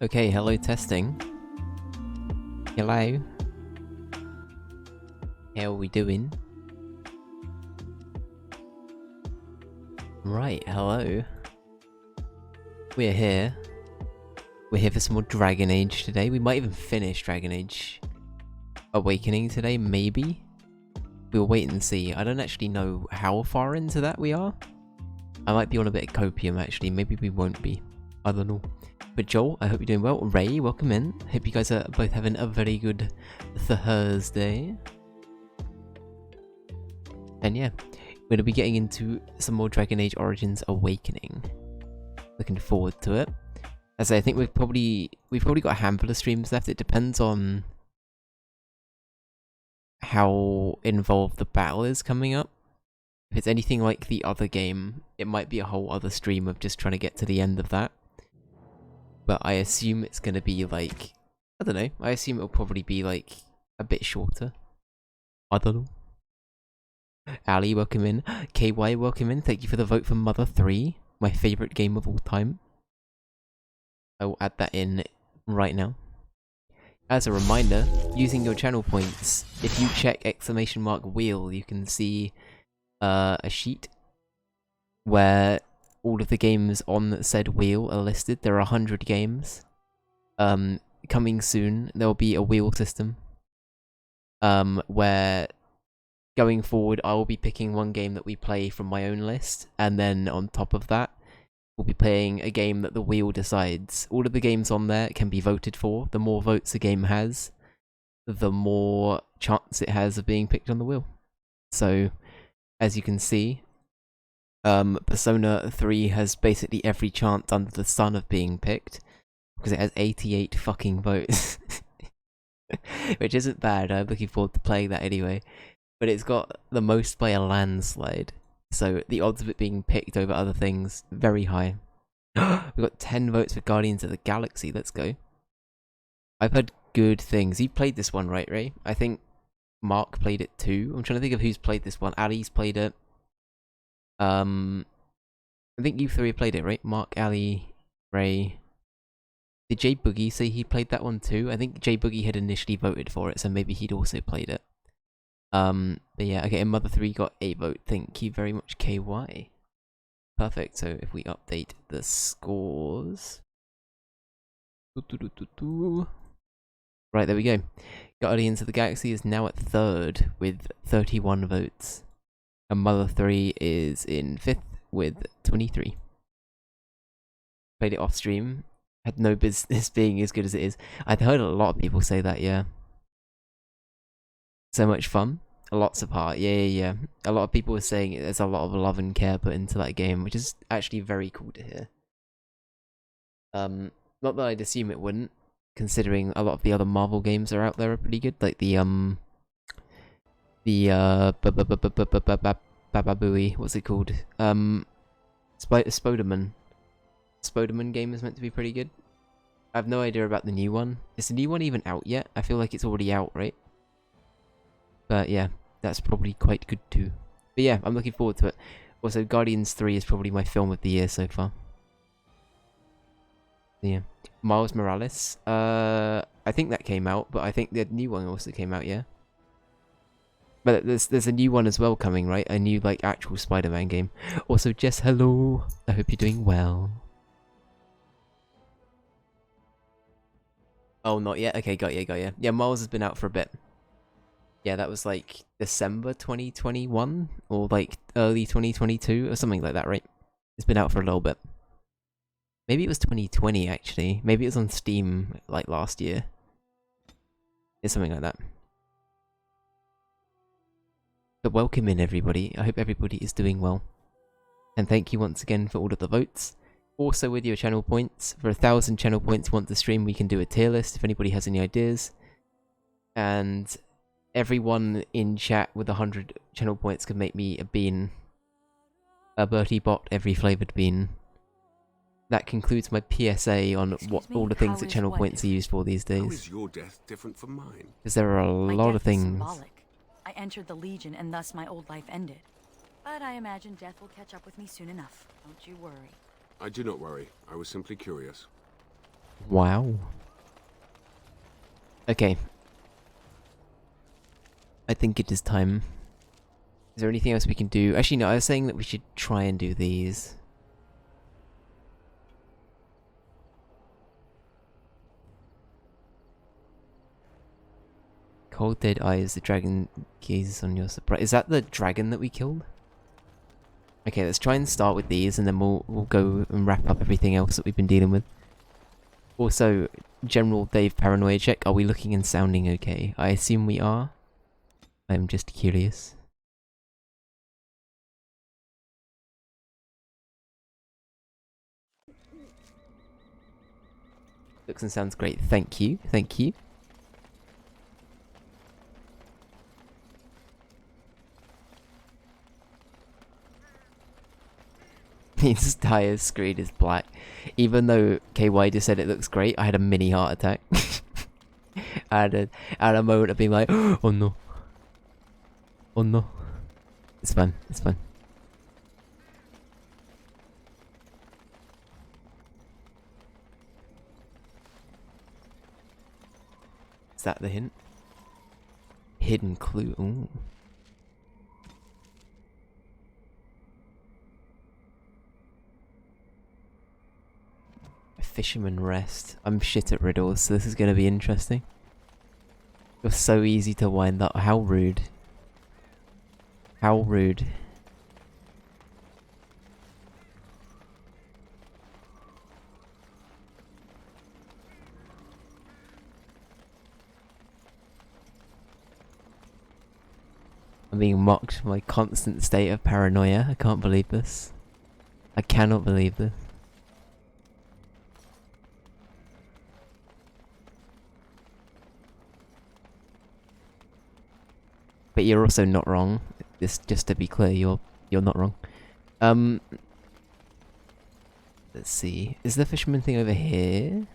Okay, hello testing. Hello. How are we doing? Right, hello. We're here. We're here for some more Dragon Age today. We might even finish Dragon Age Awakening today, maybe? We'll wait and see. I don't actually know how far into that we are. I might be on a bit of copium actually, maybe we won't be. I don't know. But Joel, I hope you're doing well. Ray, welcome in. Hope you guys are both having a very good Thursday. And yeah, we're going to be getting into some more Dragon Age Origins Awakening. Looking forward to it. As I think we've probably got a handful of streams left. It depends on how involved the battle is coming up. If it's anything like the other game, it might be a whole other stream of just trying to get to the end of that. But I assume it's going to be like, I don't know, I assume it'll probably be like a bit shorter. I don't know. Ali, welcome in. KY, welcome in. Thank you for the vote for Mother 3, my favourite game of all time. I will add that in right now. As a reminder, using your channel points, if you check !wheel, you can see a sheet where all of the games on said wheel are listed. There are 100 games. Coming soon, there will be a wheel system where going forward I will be picking one game that we play from my own list, and then on top of that we'll be playing a game that the wheel decides. All of the games on there can be voted for. The more votes a game has, the more chance it has of being picked on the wheel. So, as you can see, Persona 3 has basically every chance under the sun of being picked, because it has 88 fucking votes. Which isn't bad, I'm looking forward to playing that anyway. But it's got the most by a landslide, so the odds of it being picked over other things, very high. We've got 10 votes for Guardians of the Galaxy, let's go. I've heard good things. You played this one, right, Ray? I think Mark played it too. I'm trying to think of who's played this one. Ali's played it. I think you three played it, right? Mark, Ali, Ray. Did Jay Boogie say he played that one too? I think Jay Boogie had initially voted for it, so maybe he'd also played it. But yeah, okay, and Mother 3 got a vote. Thank you very much, KY. Perfect, so if we update the scores... Right, there we go. Guardians of the Galaxy is now at 3rd with 31 votes. And Mother 3 is in 5th with 23. Played it off stream. Had no business being as good as it is. I'd heard a lot of people say that, yeah. So much fun. Lots of heart. Yeah. A lot of people were saying there's a lot of love and care put into that game, which is actually very cool to hear. Not that I'd assume it wouldn't, considering a lot of the other Marvel games are out there are pretty good, like the Bababooey, what's it called? Spoderman. Spoderman game is meant to be pretty good. I have no idea about the new one. Is the new one even out yet? I feel like it's already out, right? But yeah, that's probably quite good too. But yeah, I'm looking forward to it. Also, Guardians 3 is probably my film of the year so far. Yeah. Miles Morales. I think that came out, but I think the new one also came out, yeah? But there's a new one as well coming, right? A new, like, actual Spider-Man game. Also, Jess, hello! I hope you're doing well. Oh, not yet? Okay, got you. Yeah, Miles has been out for a bit. Yeah, that was, like, December 2021? Or, like, early 2022? Or something like that, right? It's been out for a little bit. Maybe it was 2020, actually. Maybe it was on Steam, like, last year. It's something like that. But welcome in, everybody. I hope everybody is doing well. And thank you once again for all of the votes. Also, with your channel points, for 1,000 channel points once the stream, we can do a tier list if anybody has any ideas. And everyone in chat with 100 channel points can make me a bean. A Bertie Bot, every flavoured bean. That concludes my PSA on what all the things that channel points are used for these days. How is your death different from mine? Because there are a lot of things. Symbolic. I entered the Legion and thus my old life ended. But I imagine death will catch up with me soon enough. Don't you worry. I do not worry. I was simply curious. Wow. Okay. I think it is time. Is there anything else we can do? Actually, no, I was saying that we should try and do these. Cold dead eyes, the dragon gazes on your surprise. Is that the dragon that we killed? Okay, let's try and start with these, and then we'll go and wrap up everything else that we've been dealing with. Also, general Dave paranoia check. Are we looking and sounding okay? I assume we are. I'm just curious. Looks and sounds great. Thank you. Thank you. His entire screen is black. Even though KY just said it looks great, I had a mini heart attack. I had a moment of being like, oh no. Oh no. It's fun. It's fun. Is that the hint? Hidden clue. Ooh. A fisherman rest. I'm shit at riddles, so this is gonna be interesting. You're so easy to wind up. How rude. How rude. I'm being mocked for my constant state of paranoia. I can't believe this. I cannot believe this. But you're also not wrong. This, just to be clear, you're not wrong. Let's see. Is the fisherman thing over here?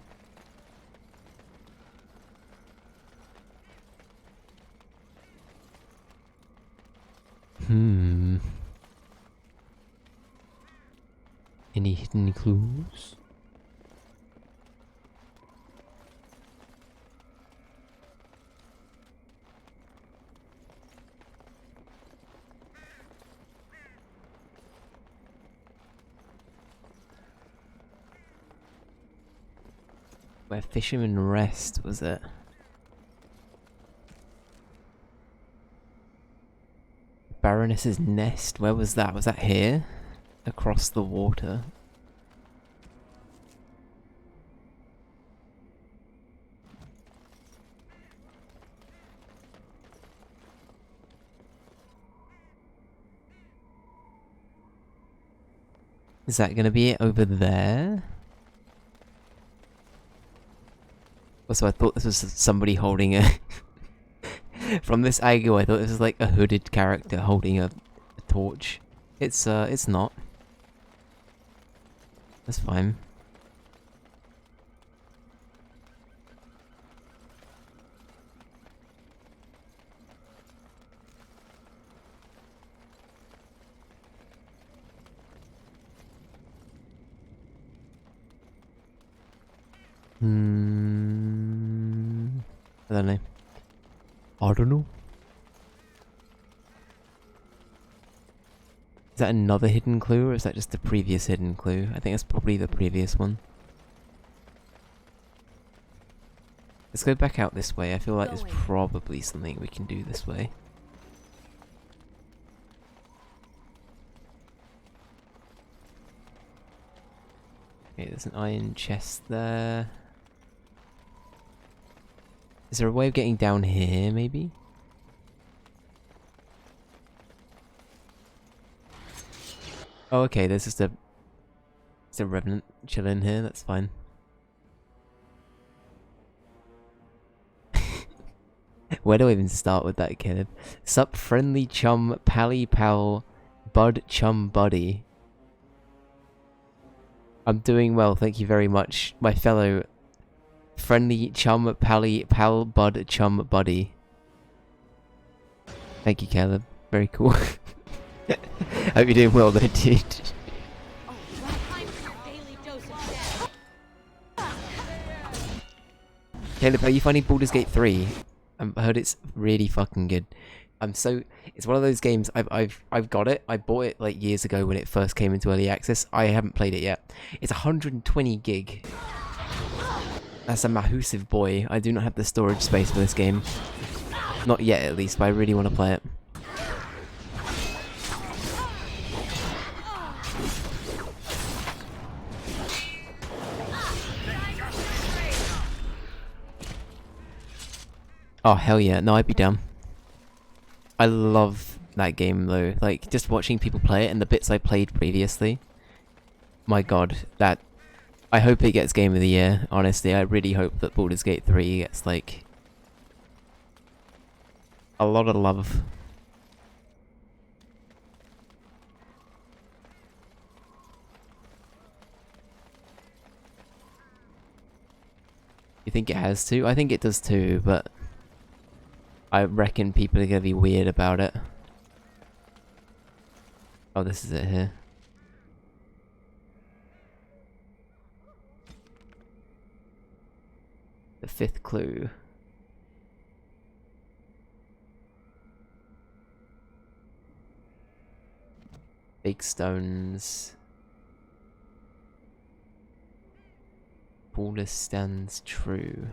Any hidden clues? Where fishermen rest, was it? Baroness's nest, where was that? Was that here? Across the water? Is that gonna be it over there? Also, I thought this was somebody holding a... From this angle, I thought this was like a hooded character holding a torch. It's not. That's fine. I don't know. I don't know. Is that another hidden clue, or is that just the previous hidden clue? I think that's probably the previous one. Let's go back out this way. I feel like there's probably something we can do this way. Okay, there's an iron chest there. Is there a way of getting down here, maybe? Oh, okay, there's just a revenant chilling here, that's fine. Where do I even start with that, Caleb? Sup, friendly chum, pally pal, bud chum buddy. I'm doing well, thank you very much, my fellow friendly chum, pally pal, bud chum buddy. Thank you, Caleb. Very cool. Hope you're doing well there, dude. Caleb, are you finding Baldur's Gate 3? I heard it's really fucking good. It's one of those games. I've got it. I bought it like years ago when it first came into early access. I haven't played it yet. It's 120 gig. That's a massive boy. I do not have the storage space for this game. Not yet, at least, but I really want to play it. Oh, hell yeah. No, I'd be down. I love that game, though. Like, just watching people play it and the bits I played previously. My god, that... I hope it gets Game of the Year, honestly. I really hope that Baldur's Gate 3 gets, like... a lot of love. You think it has to? I think it does too, but... I reckon people are gonna be weird about it. Oh, this is it here. The 5th clue. Big stones. Baldur stands true.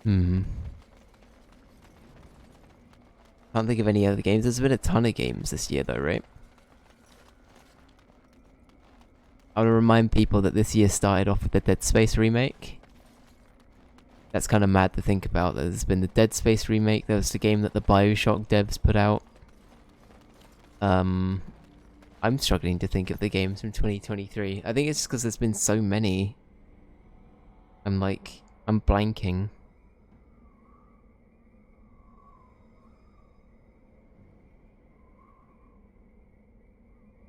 Can't think of any other games. There's been a ton of games this year though, right? I want to remind people that this year started off with the Dead Space remake. That's kind of mad to think about. There's been the Dead Space remake. There was the game that the BioShock devs put out. I'm struggling to think of the games from 2023. I think it's because there's been so many. I'm blanking.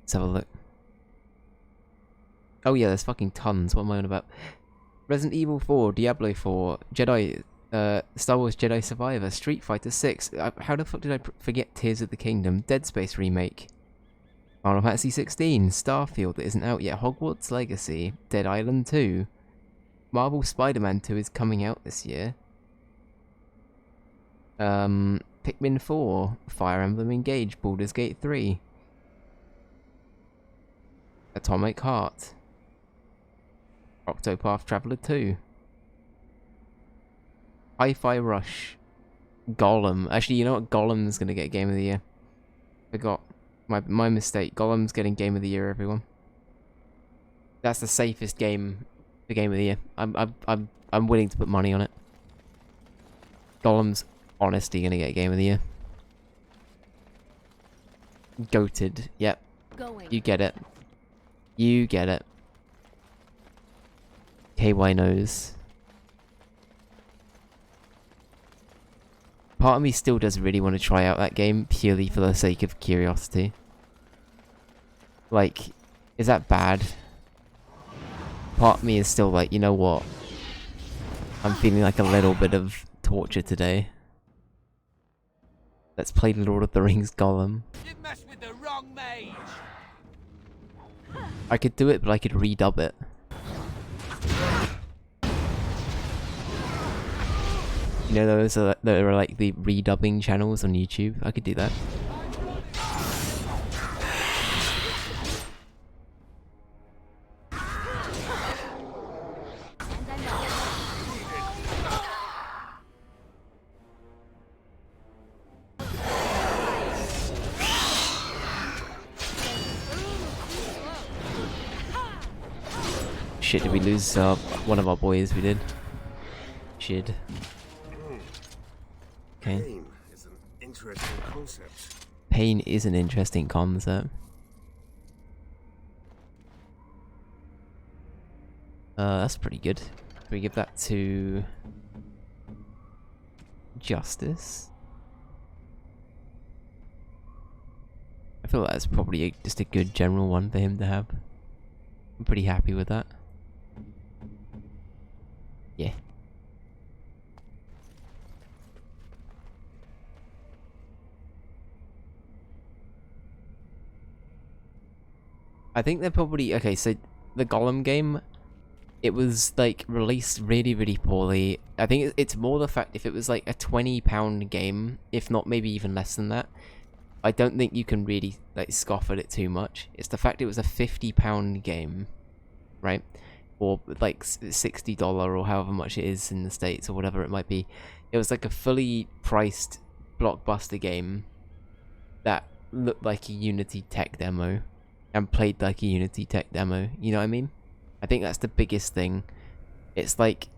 Let's have a look. Oh yeah, there's fucking tons. What am I on about? Resident Evil 4, Diablo 4, Jedi, Star Wars Jedi Survivor, Street Fighter 6. How the fuck did I forget Tears of the Kingdom? Dead Space remake. Final Fantasy 16, Starfield that isn't out yet, Hogwarts Legacy, Dead Island 2. Marvel Spider-Man 2 is coming out this year. Pikmin 4, Fire Emblem Engage, Baldur's Gate 3. Atomic Heart. Octopath Traveler 2. Hi-Fi Rush. Gollum. Actually, you know what? Gollum's gonna get Game of the Year. Forgot. My mistake. Gollum's getting Game of the Year, everyone. That's the safest game for Game of the Year. I'm willing to put money on it. Gollum's honestly gonna get Game of the Year. Goated. Yep. You get it. You get it. KY knows. Part of me still does really want to try out that game purely for the sake of curiosity. Like, is that bad? Part of me is still like, you know what? I'm feeling like a little bit of torture today. Let's play Lord of the Rings Gollum. You messed with the wrong mage. I could do it, but I could redub it. You know those there are like the redubbing channels on YouTube? I could do that. Shit, did we lose one of our boys? We did. Shit. Okay. Pain is an interesting concept. Pain is an interesting concept. That's pretty good. Can we give that to Justice? I feel like that's probably just a good general one for him to have. I'm pretty happy with that. Yeah. I think they're probably okay. So the Golem game, it was like released really, really poorly. I think it's more the fact if it was like a £20 game, if not maybe even less than that, I don't think you can really like scoff at it too much. It's the fact it was a £50 game, right? Or like $60 or however much it is in the States or whatever it might be. It was like a fully priced blockbuster game that looked like a Unity tech demo and played like a Unity tech demo. You know what I mean? I think that's the biggest thing. It's like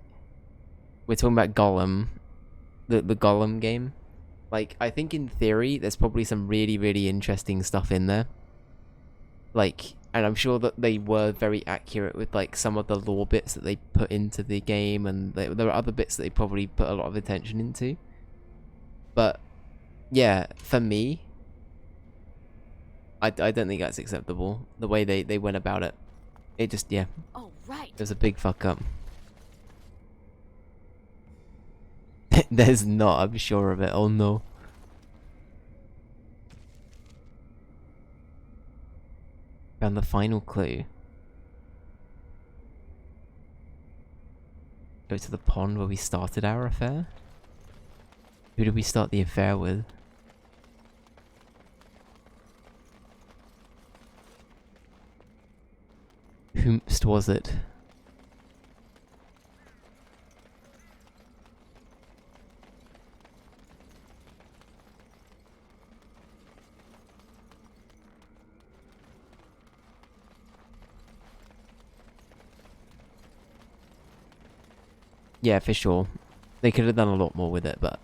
we're talking about Golem, the Golem game. Like, I think in theory there's probably some really, really interesting stuff in there. Like, and I'm sure that they were very accurate with like some of the lore bits that they put into the game, and there are other bits that they probably put a lot of attention into. But yeah, for me, I don't think that's acceptable. The way they went about it, it just yeah, Oh, right. it was a big fuck up. There's not, I'm sure of it. Oh no. Found the final clue. Go to the pond where we started our affair? Who did we start the affair with? Whomst was it? Yeah, for sure. They could have done a lot more with it, but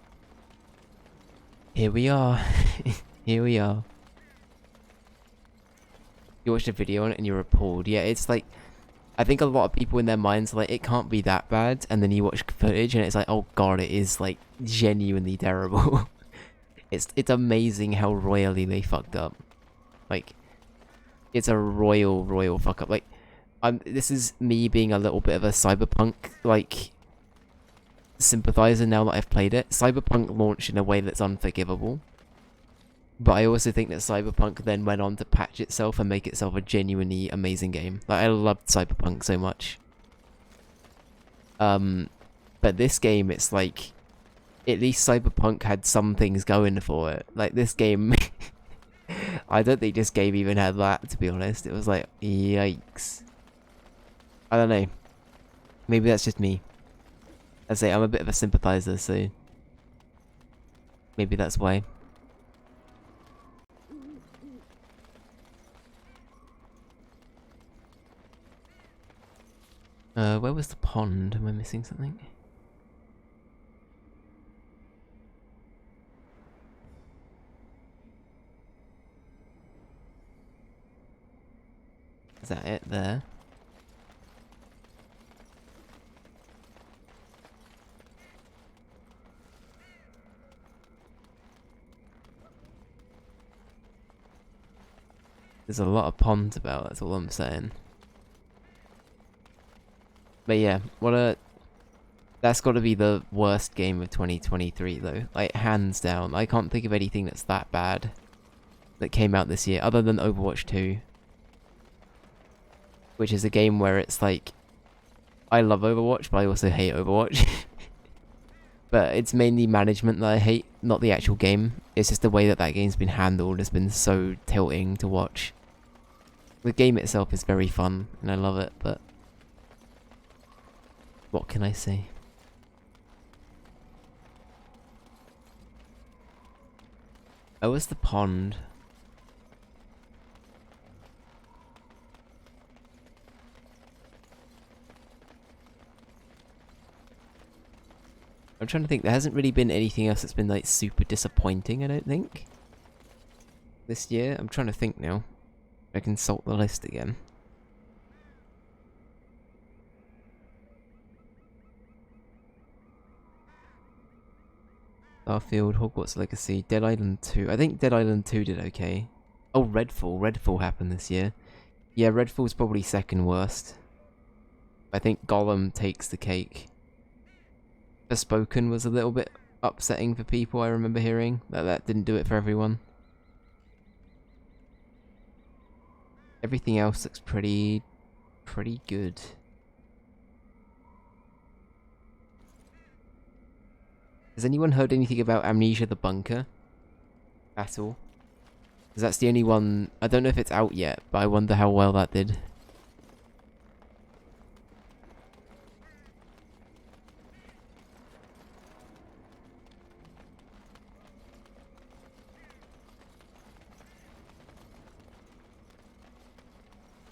here we are. Here we are. You watched a video on it and you're appalled. Yeah, it's like, I think a lot of people in their minds are like, it can't be that bad, and then you watch footage and it's like, oh god, it is like genuinely terrible. It's amazing how royally they fucked up. Like, it's a royal fuck up. Like, this is me being a little bit of a cyberpunk like sympathizer now that I've played it. Cyberpunk launched in a way that's unforgivable. But I also think that Cyberpunk then went on to patch itself and make itself a genuinely amazing game. Like, I loved Cyberpunk so much. But this game, it's like, at least Cyberpunk had some things going for it. Like, this game, I don't think this game even had that, to be honest. It was like, yikes. I don't know. Maybe that's just me. I say I'm a bit of a sympathizer, so maybe that's why. Where was the pond? Am I missing something? Is that it there? There's a lot of ponds about, that's all I'm saying. But yeah, that's got to be the worst game of 2023 though. Like, hands down. I can't think of anything that's that bad that came out this year, other than Overwatch 2. Which is a game where it's like, I love Overwatch, but I also hate Overwatch. But it's mainly management that I hate, not the actual game. It's just the way that that game's been handled has been so tilting to watch. The game itself is very fun, and I love it, but what can I say? Oh, it's the pond. I'm trying to think, there hasn't really been anything else that's been like super disappointing, I don't think. This year, I'm trying to think now. I can consult the list again. Starfield, Hogwarts Legacy, Dead Island 2. I think Dead Island 2 did okay. Oh, Redfall. Redfall happened this year. Yeah, Redfall's probably second worst. I think Gollum takes the cake. Forspoken was a little bit upsetting for people, I remember hearing. That didn't do it for everyone. Everything else looks pretty good. Has anyone heard anything about Amnesia the Bunker? At all? Because that's the only one... I don't know if it's out yet, but I wonder how well that did.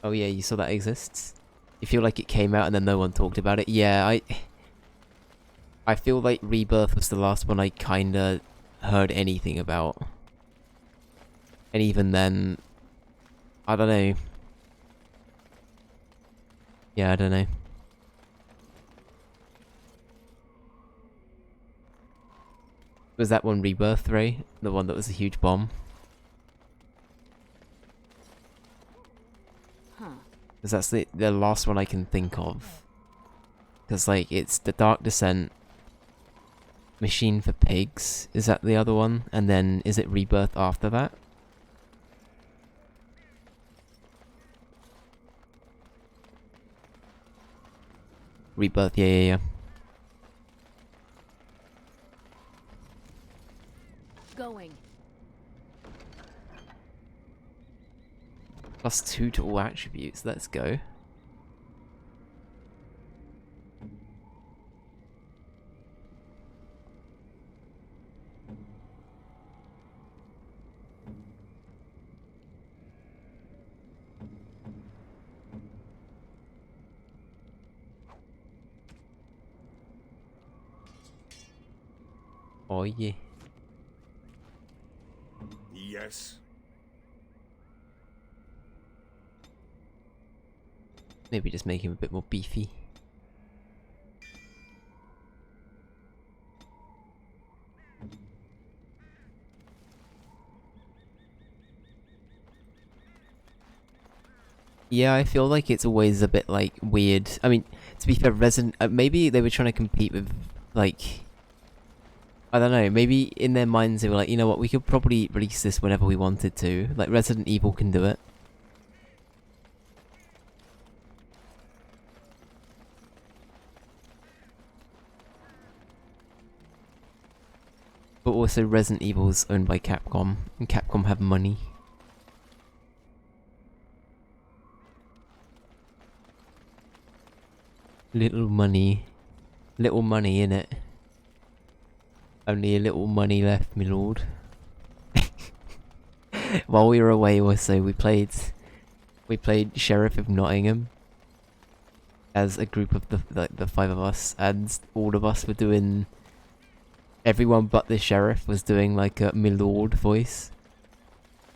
Oh yeah, you saw that exists? You feel like it came out and then no one talked about it? Yeah, I feel like Rebirth was the last one I kinda heard anything about. And even then, I don't know. Yeah, I don't know. Was that one Rebirth, Ray? The one that was a huge bomb? Because that's the last one I can think of. Because, like, it's the Dark Descent, Machine for Pigs, is that the other one? And then, is it Rebirth after that? Rebirth, yeah. Going. +2 to all attributes, let's go. Oh yeah. Yes. Maybe just make him a bit more beefy. Yeah, I feel like it's always a bit, like, weird. I mean, to be fair, Resident... maybe they were trying to compete with, like... I don't know, maybe in their minds they were like, you know what, we could probably release this whenever we wanted to. Like, Resident Evil can do it. But also Resident Evil's owned by Capcom, and Capcom have money. Little money in it. Only a little money left, my lord. While we were away also, we played Sheriff of Nottingham as a group of the 5 of us, and all of us were doing... Everyone but the sheriff was doing like a my lord voice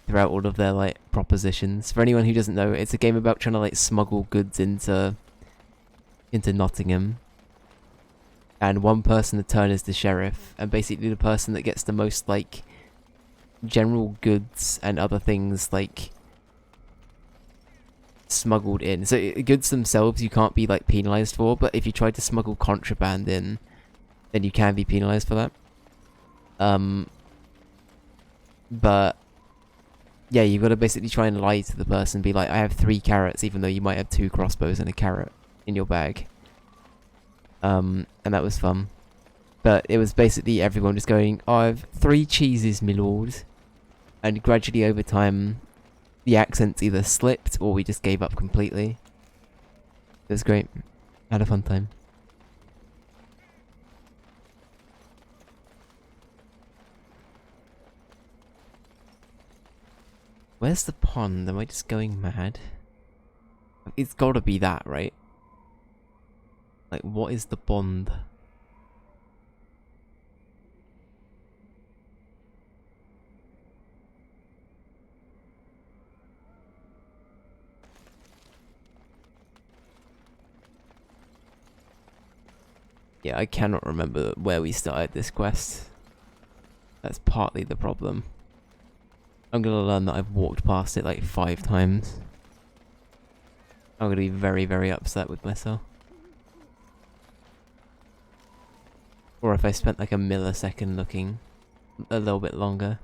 throughout all of their like propositions. For anyone who doesn't know, it's a game about trying to like smuggle goods into Nottingham. And one person to turn is the sheriff, and basically the person that gets the most like general goods and other things like smuggled in. So goods themselves you can't be like penalized for, but if you try to smuggle contraband in, then you can be penalized for that. But yeah, you've got to basically try and lie to the person, be like, I have 3 carrots, even though you might have 2 crossbows and a carrot in your bag. And that was fun. But it was basically everyone just going, oh, I have 3 cheeses, my lord. And gradually over time, the accents either slipped or we just gave up completely. It was great. Had a fun time. Where's the pond? Am I just going mad? It's gotta be that, right? Like, what is the bond? Yeah, I cannot remember where we started this quest. That's partly the problem. I'm gonna learn that I've walked past it like 5 times. I'm gonna be very, very upset with myself. Or if I spent like a millisecond looking a little bit longer.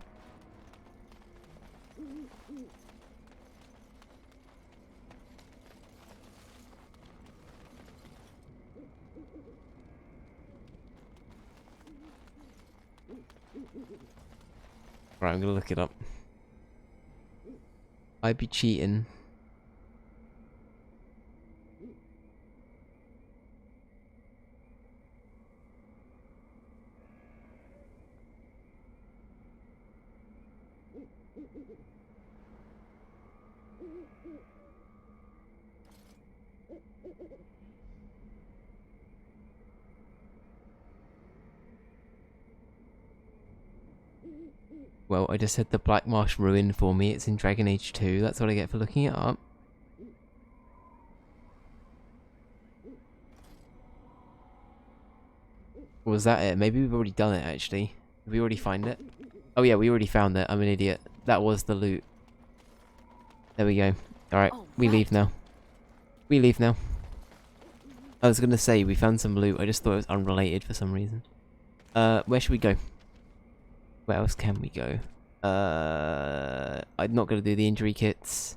Right, I'm gonna look it up. I'd be cheating. Well, I just said the Black Marsh Ruin for me. It's in Dragon Age 2. That's what I get for looking it up. Or was that it? Maybe we've already done it, actually. Did we already find it? Oh yeah, we already found it. I'm an idiot. That was the loot. There we go. Alright, we leave now. We leave now. I was gonna say, we found some loot. I just thought it was unrelated for some reason. Where should we go? Where else can we go? I'm not gonna do the injury kits.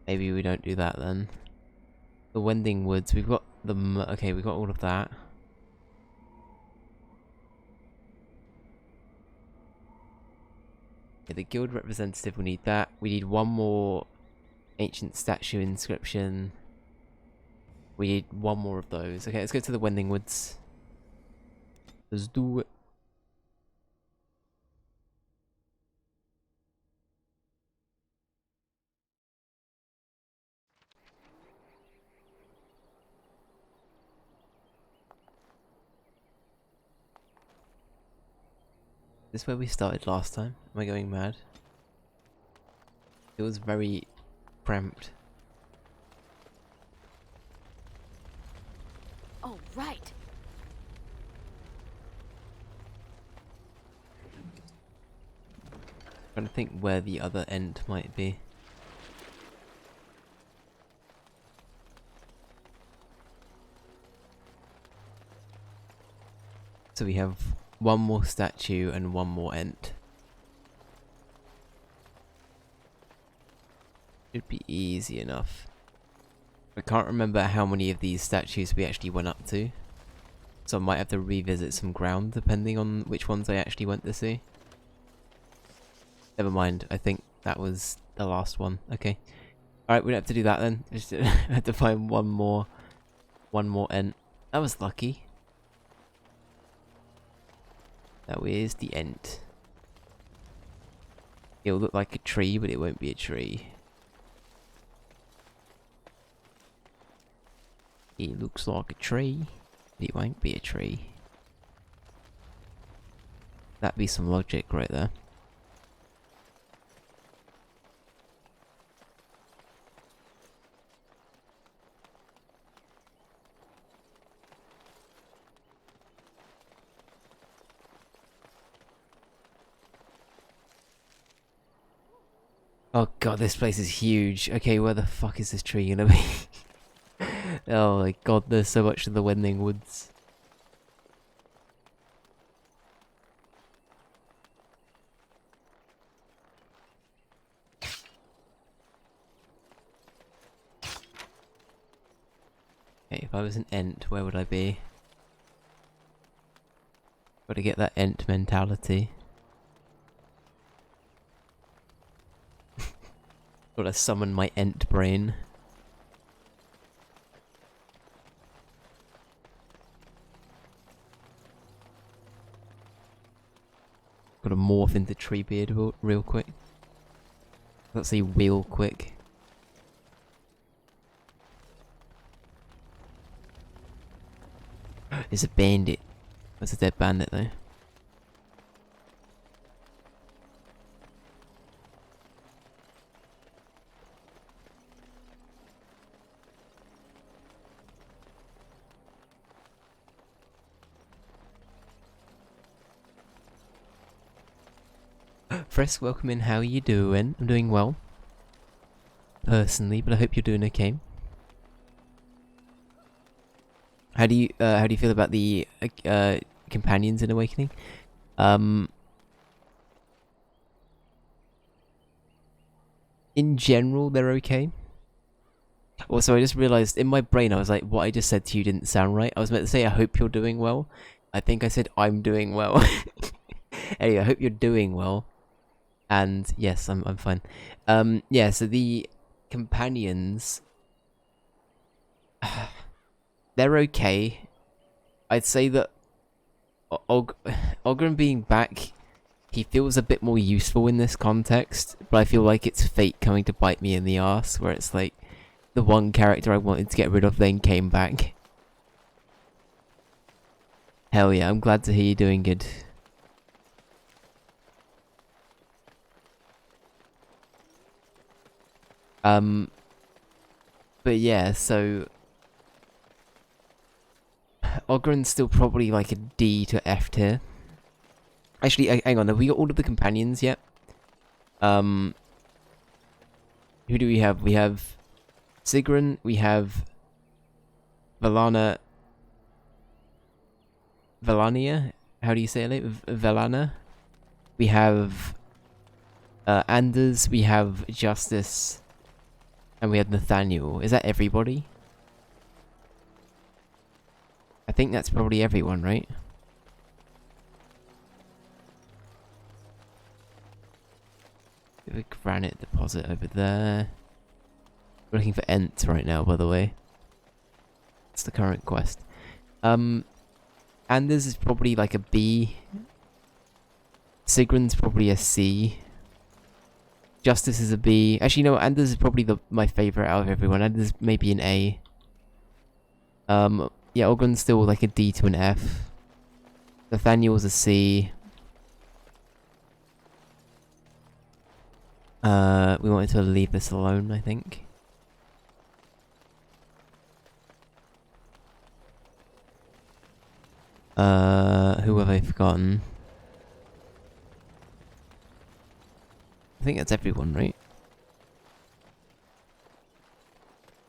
Maybe we don't do that then. The Wending Woods, we've got the... Okay, we've got all of that. Okay, the guild representative will need that. We need one more ancient statue inscription. We need one more of those. Okay, let's go to the Wending Woods. Let's do it. Is this where we started last time? Am I going mad? It was very cramped. Oh, right. Trying to think where the other end might be. So we have one more statue and one more ent. Should be easy enough. I can't remember how many of these statues we actually went up to. So I might have to revisit some ground depending on which ones I actually went to see. Never mind, I think that was the last one. Okay. Alright, we don't have to do that then. Just have to find one more ent. That was lucky. That is the ent. It'll look like a tree, but it won't be a tree. It looks like a tree, but it won't be a tree. That'd be some logic right there. Oh god, this place is huge. Okay, where the fuck is this tree gonna be? Oh my god, there's so much in the Wending Woods. Okay, if I was an ent, where would I be? Gotta get that ent mentality. Gotta summon my ent brain. Gotta morph into Treebeard real quick. Let's say real quick. It's a bandit. That's a dead bandit though. Frisk, welcome in. How are you doing? I'm doing well. Personally, but I hope you're doing okay. How do you feel about the companions in Awakening? Um, in general, they're okay. Also, I just realized in my brain, I was like, what I just said to you didn't sound right. I was meant to say, I hope you're doing well. I think I said, I'm doing well. Anyway, I hope you're doing well. And yes, I'm fine. Yeah, so the companions, they're okay. I'd say that Ogren being back, he feels a bit more useful in this context, but I feel like it's fate coming to bite me in the ass, where it's like, the one character I wanted to get rid of then came back. Hell yeah, I'm glad to hear you're doing good. But yeah, so Ogren's still probably like a D to F tier. Actually, hang on, have we got all of the companions yet? Who do we have? We have Sigrun, we have Valania. How do you say it? Velana. We have Anders, we have Justice, and we have Nathaniel. Is that everybody? I think that's probably everyone, right? A granite deposit over there. We're looking for Ents right now, by the way. It's the current quest. Anders is probably like a B. Sigrun's probably a C. Justice is a B. Actually, no, Anders is probably my favorite out of everyone. Anders maybe an A. Yeah, Ogren's still like a D to an F. Nathaniel's a C. We wanted to leave this alone, I think. Who have I forgotten? I think that's everyone, right?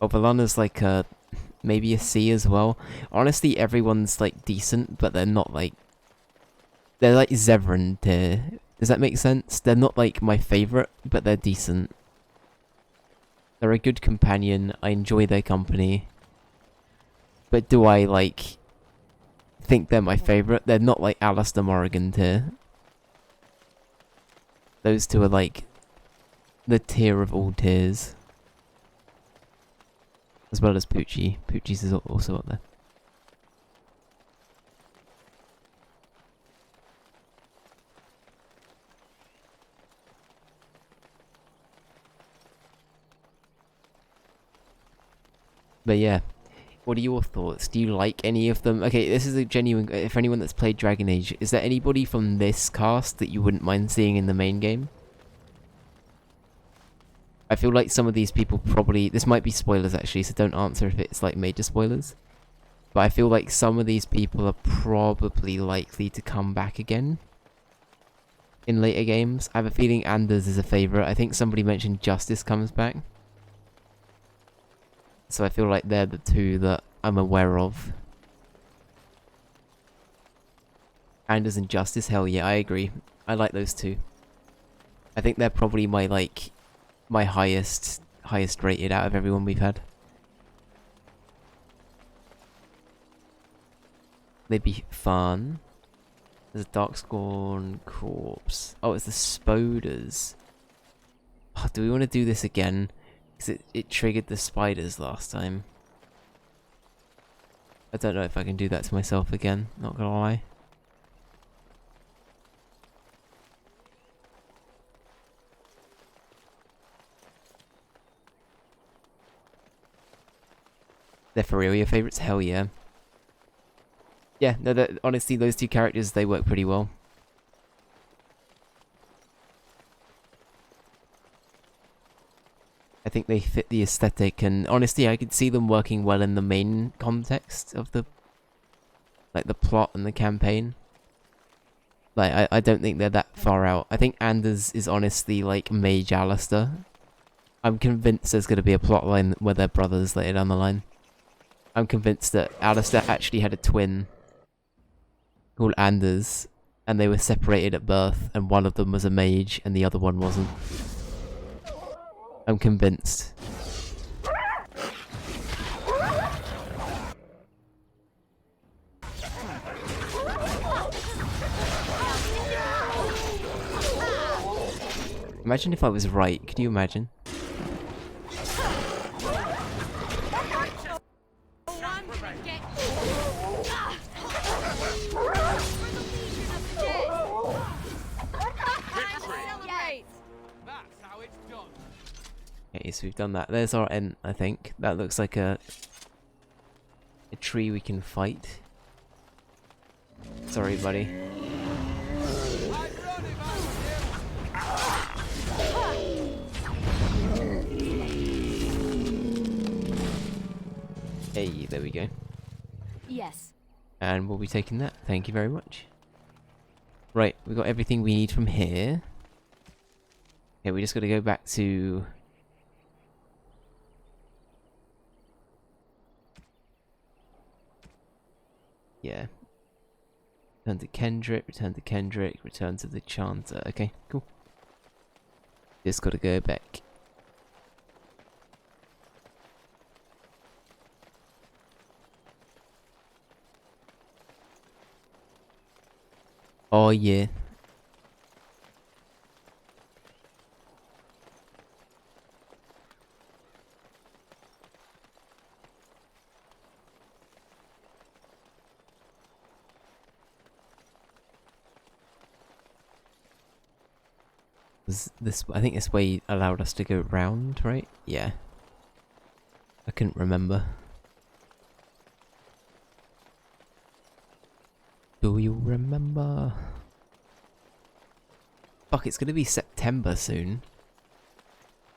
Oh, Valana's like maybe a C as well. Honestly, everyone's like decent, but they're not like... They're like Zevran tier. Does that make sense? They're not like my favorite, but they're decent. They're a good companion. I enjoy their company. But do I like... think they're my favorite? They're not like Alistair Morrigan tier. Those two are like the tier of all tiers. As well as Poochie. Poochie's is also up there. But yeah, what are your thoughts? Do you like any of them? Okay, this is a genuine... If anyone that's played Dragon Age, is there anybody from this cast that you wouldn't mind seeing in the main game? I feel like some of these people probably... This might be spoilers actually, so don't answer if it's like major spoilers. But I feel like some of these people are probably likely to come back again in later games. I have a feeling Anders is a favourite. I think somebody mentioned Justice comes back. So I feel like they're the two that I'm aware of. Anders and Justice, hell yeah, I agree. I like those two. I think they're probably my like my highest rated out of everyone we've had. They'd be fun. There's a Darkscorn corpse. Oh, it's the Spoders. Oh, do we want to do this again? Because it triggered the spiders last time. I don't know if I can do that to myself again, not gonna lie. They're for real your favourites? Hell yeah. Yeah, no, honestly, those two characters, they work pretty well. I think they fit the aesthetic, and honestly, I could see them working well in the main context of the... like, the plot and the campaign. Like, I don't think they're that far out. I think Anders is honestly, like, Mage Alistair. I'm convinced there's going to be a plot line where they're brothers later down the line. I'm convinced that Alistair actually had a twin called Anders, and they were separated at birth, and one of them was a mage and the other one wasn't. I'm convinced. Imagine if I was right. Can you imagine? Okay, so we've done that. There's our end, I think. That looks like a tree we can fight. Sorry, buddy. Hey, there we go. Yes. And we'll be taking that. Thank you very much. Right, we got everything we need from here. Okay, we just got to go back to... Yeah. Return to Kendrick, return to Kendrick, return to the Chanter. Okay, cool. Just got to go back. Oh yeah. This I think this way allowed us to go round, right? Yeah. I couldn't remember. Do you remember? Fuck, it's gonna be September soon.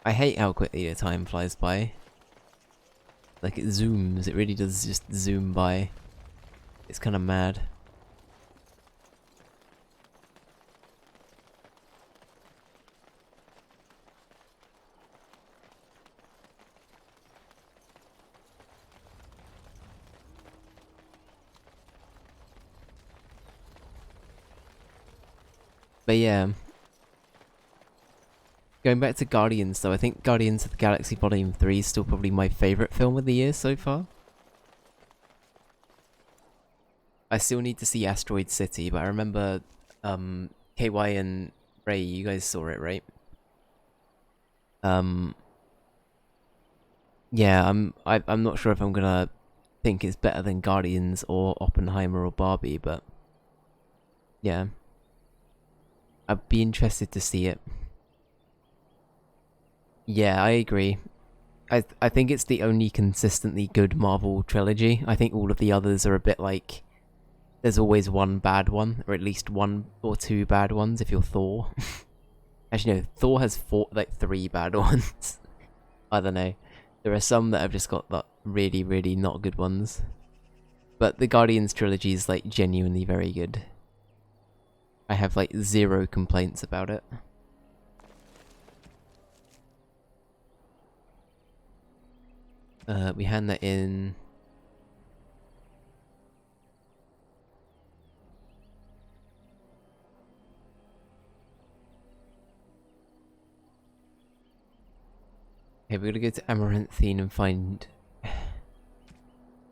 I hate how quickly the time flies by. Like it zooms, it really does just zoom by. It's kinda mad. But yeah. Going back to Guardians though, I think Guardians of the Galaxy Volume 3 is still probably my favourite film of the year so far. I still need to see Asteroid City, but I remember KY and Ray, you guys saw it, right? Yeah, I'm not sure if I'm gonna think it's better than Guardians or Oppenheimer or Barbie, but yeah. I'd be interested to see it. Yeah, I agree. I think it's the only consistently good Marvel trilogy. I think all of the others are a bit like there's always one bad one, or at least one or two bad ones if you're Thor. Actually no, Thor has three bad ones. I don't know. There are some that have just got like really, really not good ones. But the Guardians trilogy is like genuinely very good. I have like zero complaints about it. We hand that in. Okay, we're gonna go to Amaranthine and find...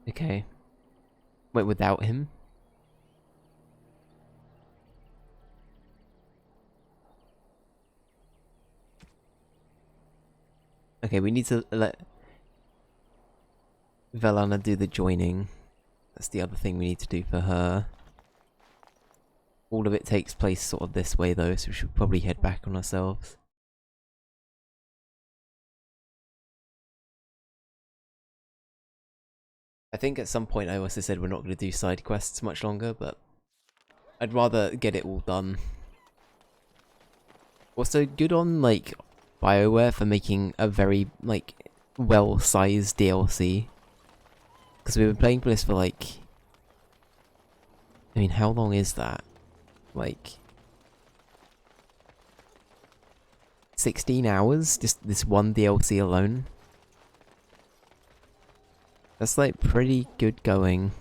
Okay. Wait, without him? Okay, we need to let Velana do the joining. That's the other thing we need to do for her. All of it takes place sort of this way though, so we should probably head back on ourselves. I think at some point I also said we're not going to do side quests much longer, but I'd rather get it all done. Also, good on, like, BioWare for making a very, like, well-sized DLC. Because we've been playing for this for, like... I mean, how long is that? Like... 16 hours? Just this one DLC alone? That's like pretty good going.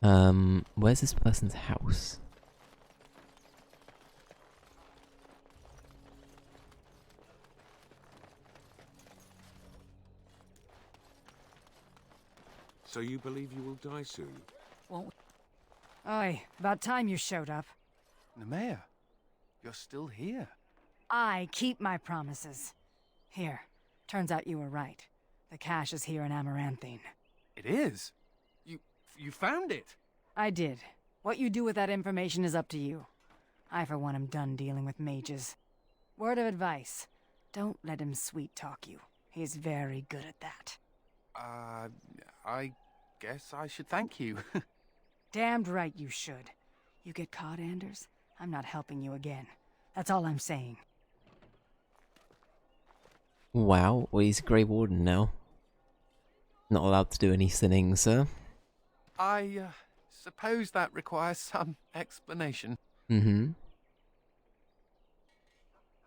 Where's this person's house? So you believe you will die soon? Won't we? Aye, about time you showed up. Nemea, you're still here. I keep my promises. Here, turns out you were right. The cache is here in Amaranthine. It is? You found it? I did. What you do with that information is up to you. I, for one, am done dealing with mages. Word of advice. Don't let him sweet-talk you. He's very good at that. I guess I should thank you. Damned right you should. You get caught, Anders, I'm not helping you again. That's all I'm saying. Wow, well he's Grey Warden now. Not allowed to do any sinning, sir. I suppose that requires some explanation. Mm-hmm.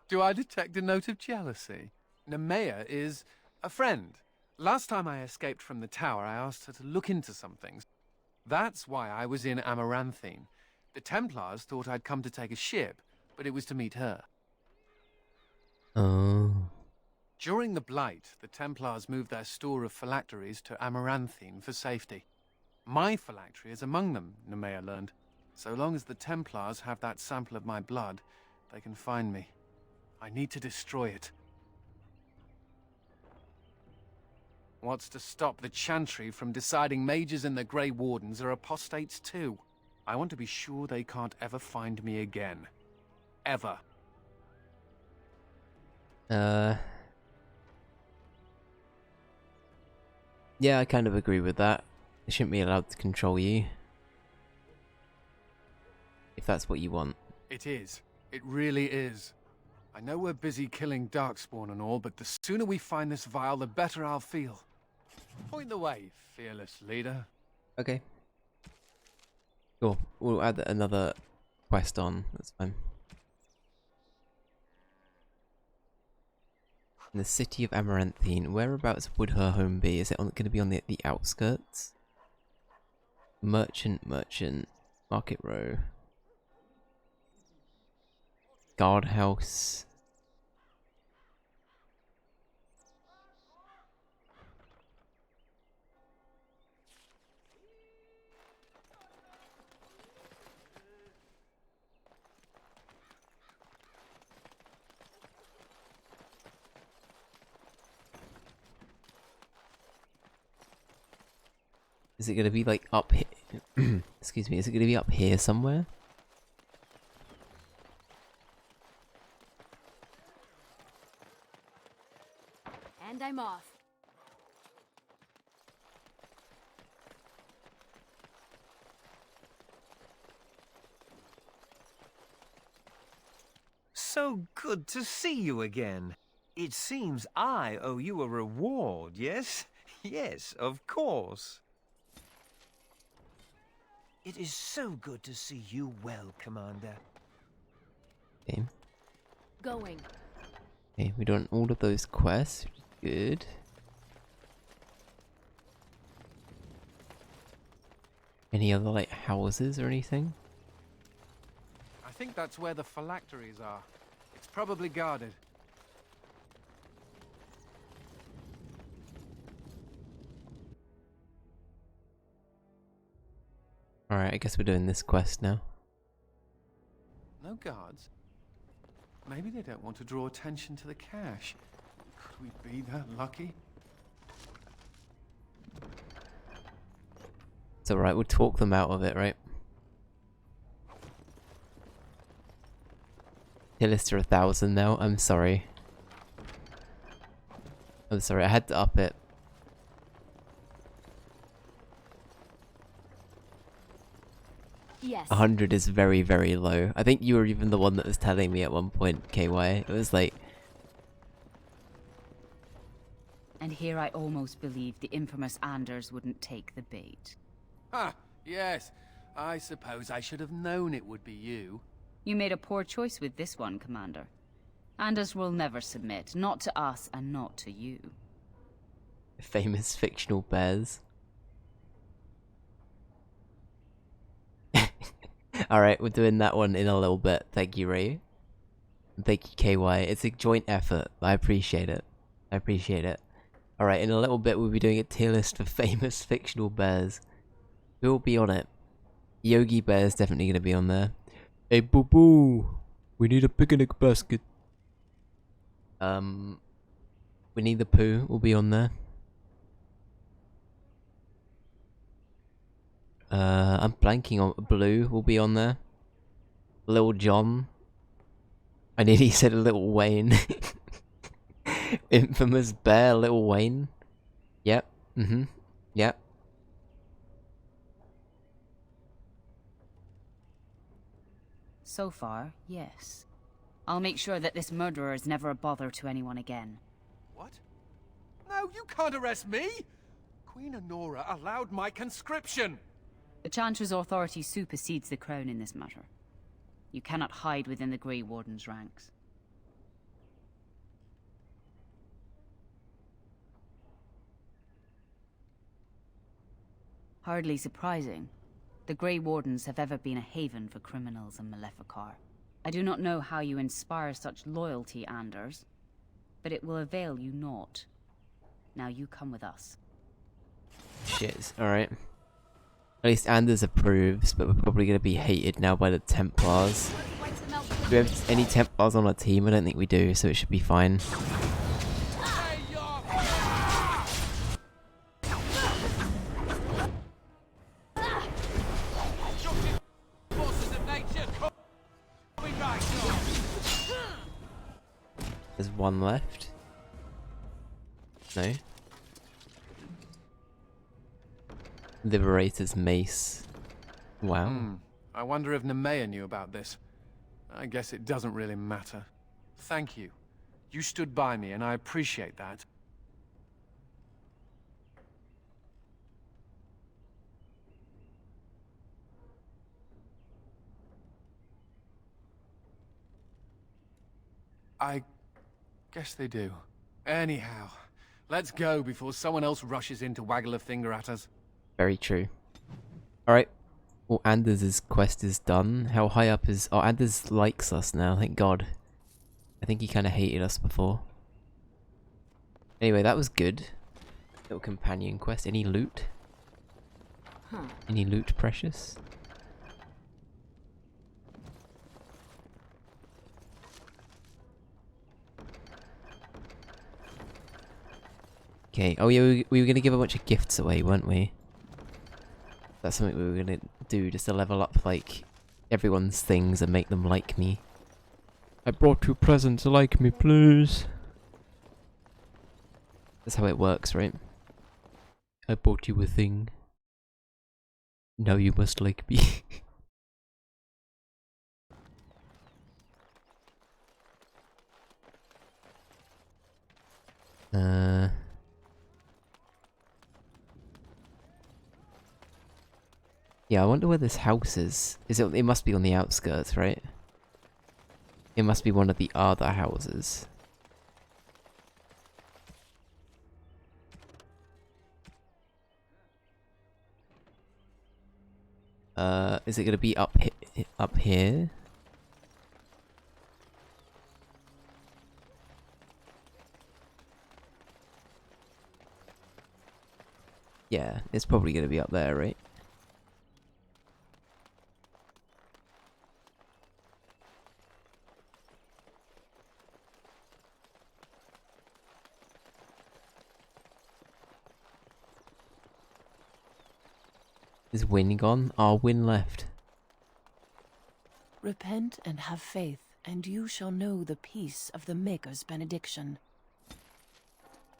Do I detect a note of jealousy? Nemea is a friend. Last time I escaped from the tower, I asked her to look into some things. That's why I was in Amaranthine. The Templars thought I'd come to take a ship, but it was to meet her. Oh. During the Blight, the Templars moved their store of phylacteries to Amaranthine for safety. My phylactery is among them, Nemea learned. So long as the Templars have that sample of my blood, they can find me. I need to destroy it. What's to stop the Chantry from deciding mages and the Grey Wardens are apostates too? I want to be sure they can't ever find me again. Ever. Yeah, I kind of agree with that. They shouldn't be allowed to control you. If that's what you want. It is. It really is. I know we're busy killing Darkspawn and all, but the sooner we find this vial, the better I'll feel. Point the way, fearless leader. Okay. Cool. We'll add another quest on. That's fine. In the city of Amaranthine, whereabouts would her home be? Is it going to be on the outskirts? Merchant, Market Row. Guardhouse. Is it going to be like up here? Excuse me, is it going to be up here somewhere? And I'm off. So good to see you again. It seems I owe you a reward, yes? Yes, of course. It is so good to see you well, Commander. Okay. Going. Okay, we done all of those quests, which is good. Any other like houses or anything? I think that's where the phylacteries are. It's probably guarded. Alright, I guess we're doing this quest now. No guards? Maybe they don't want to draw attention to the cache. Could we be that lucky? It's alright, we'll talk them out of it, right? Hill is to 1,000 now, I'm sorry. I'm sorry, I had to up it. Yes. 100 is very, very low. I think you were even the one that was telling me at one point, KY. It was like... And here I almost believed the infamous Anders wouldn't take the bait. Ah, yes. I suppose I should have known it would be you. You made a poor choice with this one, Commander. Anders will never submit, not to us and not to you. Famous fictional bears. Alright, we're doing that one in a little bit. Thank you, Ray. Thank you, KY. It's a joint effort. I appreciate it. I appreciate it. Alright, in a little bit we'll be doing a tier list for famous fictional bears. Who will be on it? Yogi Bear's definitely going to be on there. Hey, boo boo! We need a picnic basket. Winnie the Pooh will be on there. I'm blanking on Blue will be on there. Lil John. I nearly said Lil Wayne. Infamous Bear, Lil Wayne. Yep. Yep. So far, yes. I'll make sure that this murderer is never a bother to anyone again. What? No, you can't arrest me! Queen Honora allowed my conscription! The Chantress authority supersedes the crown in this matter. You cannot hide within the Grey Warden's ranks. Hardly surprising. The Grey Wardens have ever been a haven for criminals and Maleficar. I do not know how you inspire such loyalty, Anders, but it will avail you naught. Now you come with us. Shit, alright. At least Anders approves, but we're probably going to be hated now by the Templars. Do we have any Templars on our team? I don't think we do, so it should be fine. There's one left. No. Liberator's mace. Wow. I wonder if Nemea knew about this. I guess it doesn't really matter. Thank you. You stood by me, and I appreciate that. I guess they do. Anyhow, let's go before someone else rushes in to waggle a finger at us. Very true. Alright. Well, Anders' quest is done. How high up is... Oh, Anders likes us now, thank God. I think he kind of hated us before. Anyway, that was good. Little companion quest. Any loot? Any loot, precious? Okay. Oh yeah, we were gonna give a bunch of gifts away, weren't we? That's something we were gonna do, just to level up, like, everyone's things and make them like me. I brought you presents, like me, please. That's how it works, right? I bought you a thing. Now you must like me. Yeah, I wonder where this house is. It must be on the outskirts, right? It must be one of the other houses. Is it gonna be up here? Yeah, it's probably gonna be up there, right? Is Win gone? Oh, Win left. Repent and have faith, and you shall know the peace of the Maker's benediction.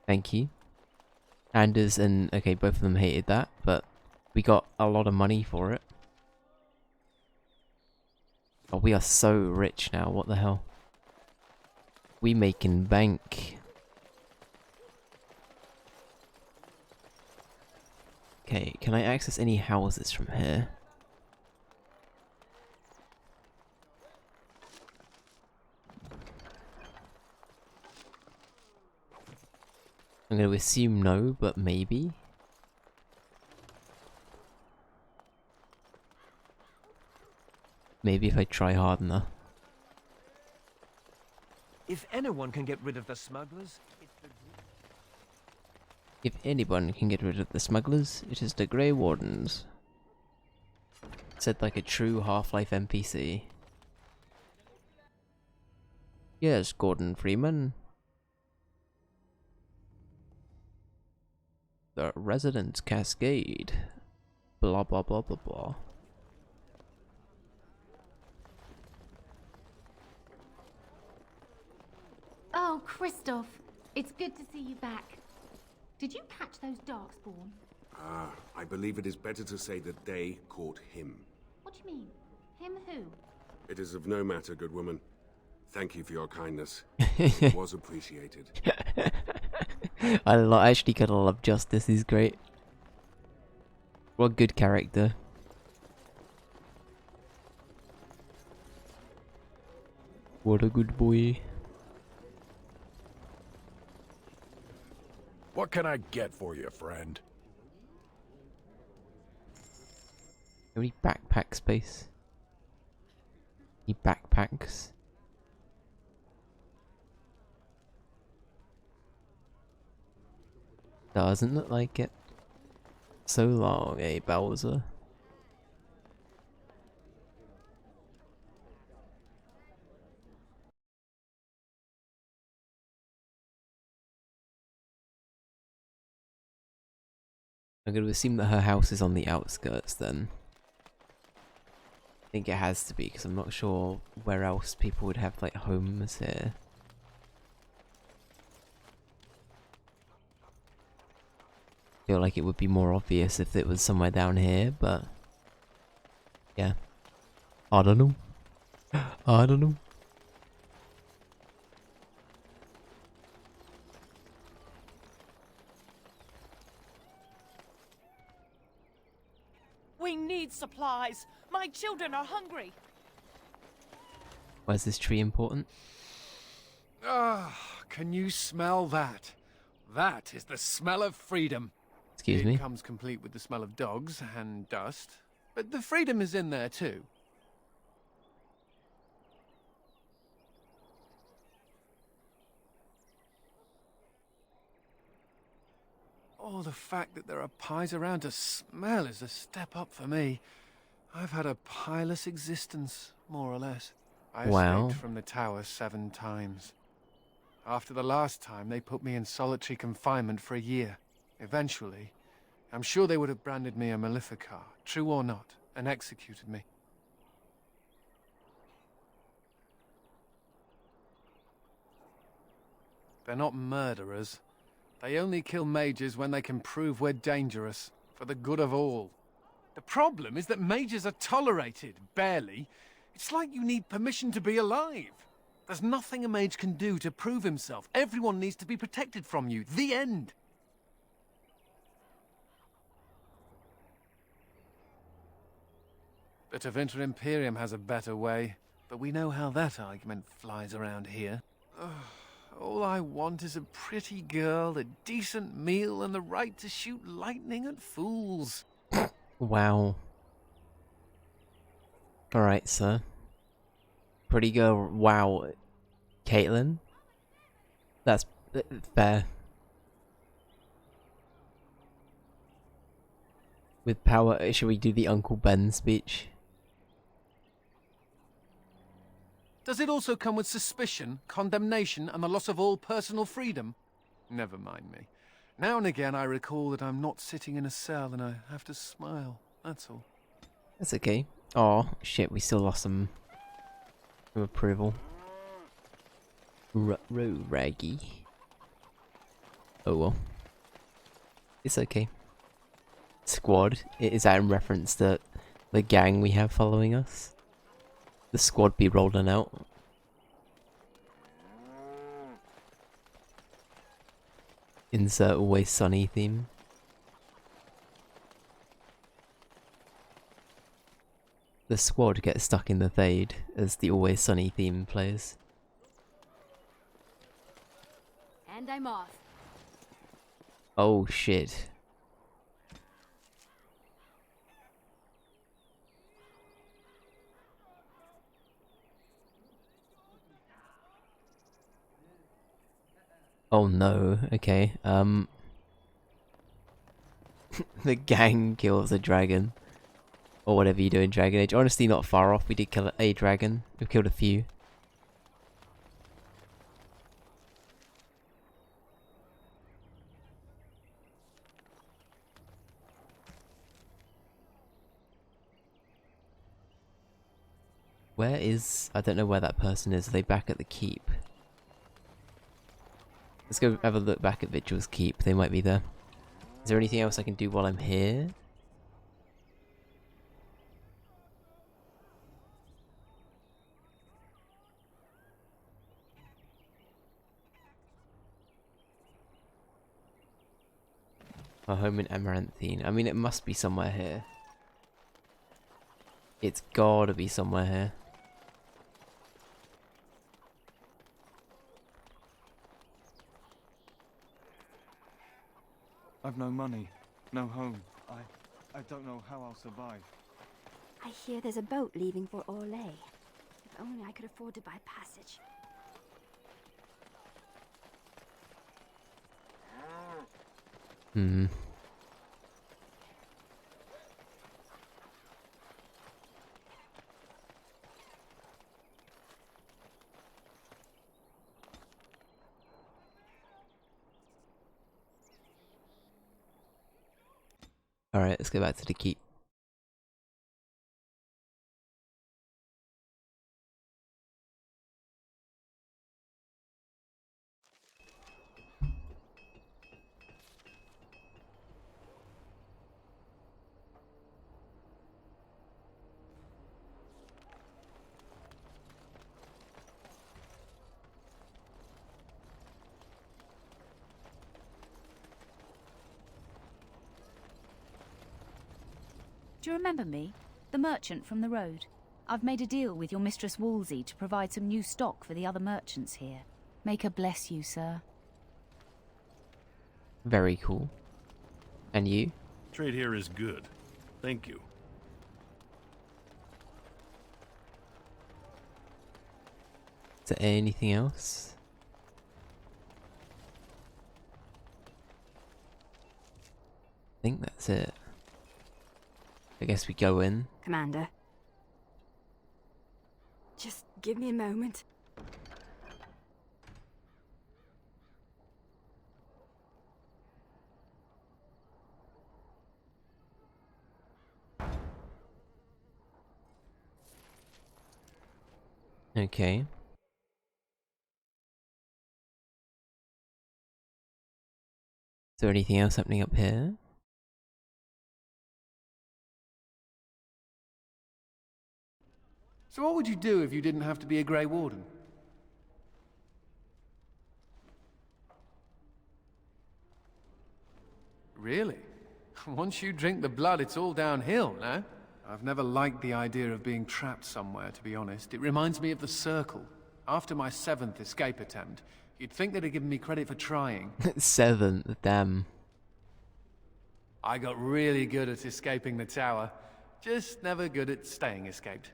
Thank you. Anders and... Okay, both of them hated that, but we got a lot of money for it. Oh, we are so rich now, what the hell? We making bank. Okay, can I access any houses from here? I'm going to assume no, but maybe. Maybe if I try hard enough. If anyone can get rid of the smugglers, it's the... If anyone can get rid of the smugglers, it is the Grey Wardens. Said like a true Half-Life NPC. Yes, Gordon Freeman. The Residence Cascade. Blah blah blah blah blah. Oh, Christoph. It's good to see you back. Did you catch those darkspawn? I believe it is better to say that they caught him. What do you mean? Him who? It is of no matter, good woman. Thank you for your kindness. It was appreciated. I actually gotta love Justice, he's great. What a good character. What a good boy. What can I get for you, friend? Any backpack space? Any backpacks? Doesn't look like it. So long, eh, Bowser? I'm going to assume that her house is on the outskirts then. I think it has to be, because I'm not sure where else people would have like homes here. Feel like it would be more obvious if it was somewhere down here, but yeah. I don't know. I don't know. We need supplies. My children are hungry. Why is this tree important? Ah, can you smell that? That is the smell of freedom. Excuse me? It comes complete with the smell of dogs and dust, but the freedom is in there too. Oh, the fact that there are pies around to smell is a step up for me. I've had a pieless existence, more or less. I Wow. escaped from the tower 7 times. After the last time, they put me in solitary confinement for a year. Eventually, I'm sure they would have branded me a Maleficar, true or not, and executed me. They're not murderers. They only kill mages when they can prove we're dangerous, for the good of all. The problem is that mages are tolerated, barely. It's like you need permission to be alive. There's nothing a mage can do to prove himself. Everyone needs to be protected from you. The end. The Tevinter Imperium has a better way, but we know how that argument flies around here. All I want is a pretty girl, a decent meal, and the right to shoot lightning at fools. Wow. Alright, sir. Pretty girl, wow. Caitlin? That's fair. With power, should we do the Uncle Ben speech? Does it also come with suspicion, condemnation, and the loss of all personal freedom? Never mind me. Now and again I recall that I'm not sitting in a cell and I have to smile, that's all. That's okay. Oh shit, we still lost some approval. Raggy. Oh well. It's okay. Squad, is that in reference to the gang we have following us? The squad be rolling out. Insert Always Sunny theme. The squad gets stuck in the Thade as the Always Sunny theme plays. And I'm off. Oh shit. Oh no, okay, the gang kills a dragon. Or whatever you do in Dragon Age. Honestly, not far off. We did kill a dragon. We've killed a few. Where is... I don't know where that person is. Are they back at the keep? Let's go have a look back at Vigil's keep. They might be there. Is there anything else I can do while I'm here? A home in Amaranthine. I mean, it must be somewhere here. It's gotta be somewhere here. I've no money, no home. I don't know how I'll survive. I hear there's a boat leaving for Orlais. If only I could afford to buy passage. Hmm. Alright, let's go back to the keep. Do you remember me? The merchant from the road. I've made a deal with your Mistress Wolsey to provide some new stock for the other merchants here. Make her bless you, sir. Very cool. And you? Trade here is good. Thank you. Is there anything else? I think that's it. I guess we go in. Commander. Just give me a moment. Okay. Is there anything else happening up here? So what would you do if you didn't have to be a Grey Warden? Really? Once you drink the blood, it's all downhill, no? I've never liked the idea of being trapped somewhere, to be honest. It reminds me of the Circle. After my 7th escape attempt, you'd think they'd have given me credit for trying. 7th, damn. I got really good at escaping the tower. Just never good at staying escaped.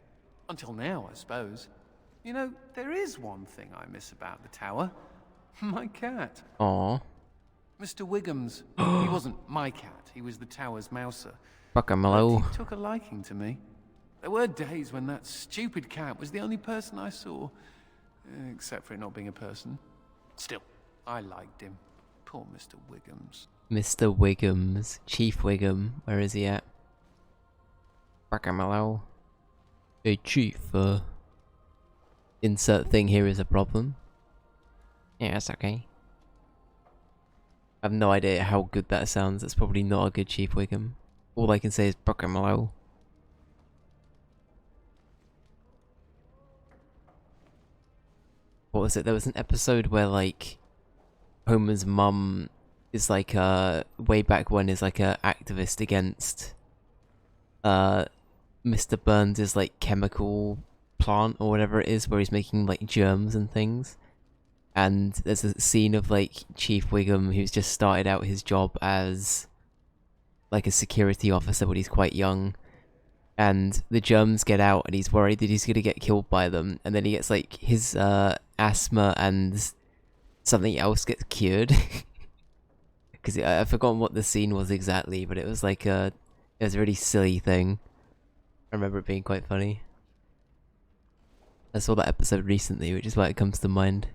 Until now, I suppose. You know, there is one thing I miss about the tower. My cat. Aww. Mr. Wiggums. He wasn't my cat, he was the tower's mouser. Buckamelo. He took a liking to me. There were days when that stupid cat was the only person I saw. Except for it not being a person. Still, I liked him. Poor Mr. Wiggums. Mr. Wiggums. Chief Wiggum. Where is he at? Buckamelo. Hey, Chief, insert thing here is a problem. Yeah, that's okay. I have no idea how good that sounds. It's probably not a good Chief Wiggum. All I can say is Buckamelo. What was it? There was an episode where, like, Homer's mum is like way back when is like a activist against Mr. Burns' like chemical plant or whatever it is where he's making like germs and things. and there's a scene of like Chief Wiggum who's just started out his job as like a security officer when he's quite young, and the germs get out and he's worried that he's gonna get killed by them, and then he gets like his asthma and something else gets cured. Because I've forgotten what the scene was exactly, but it was like it was a really silly thing. I remember it being quite funny. I saw that episode recently, which is why it comes to mind.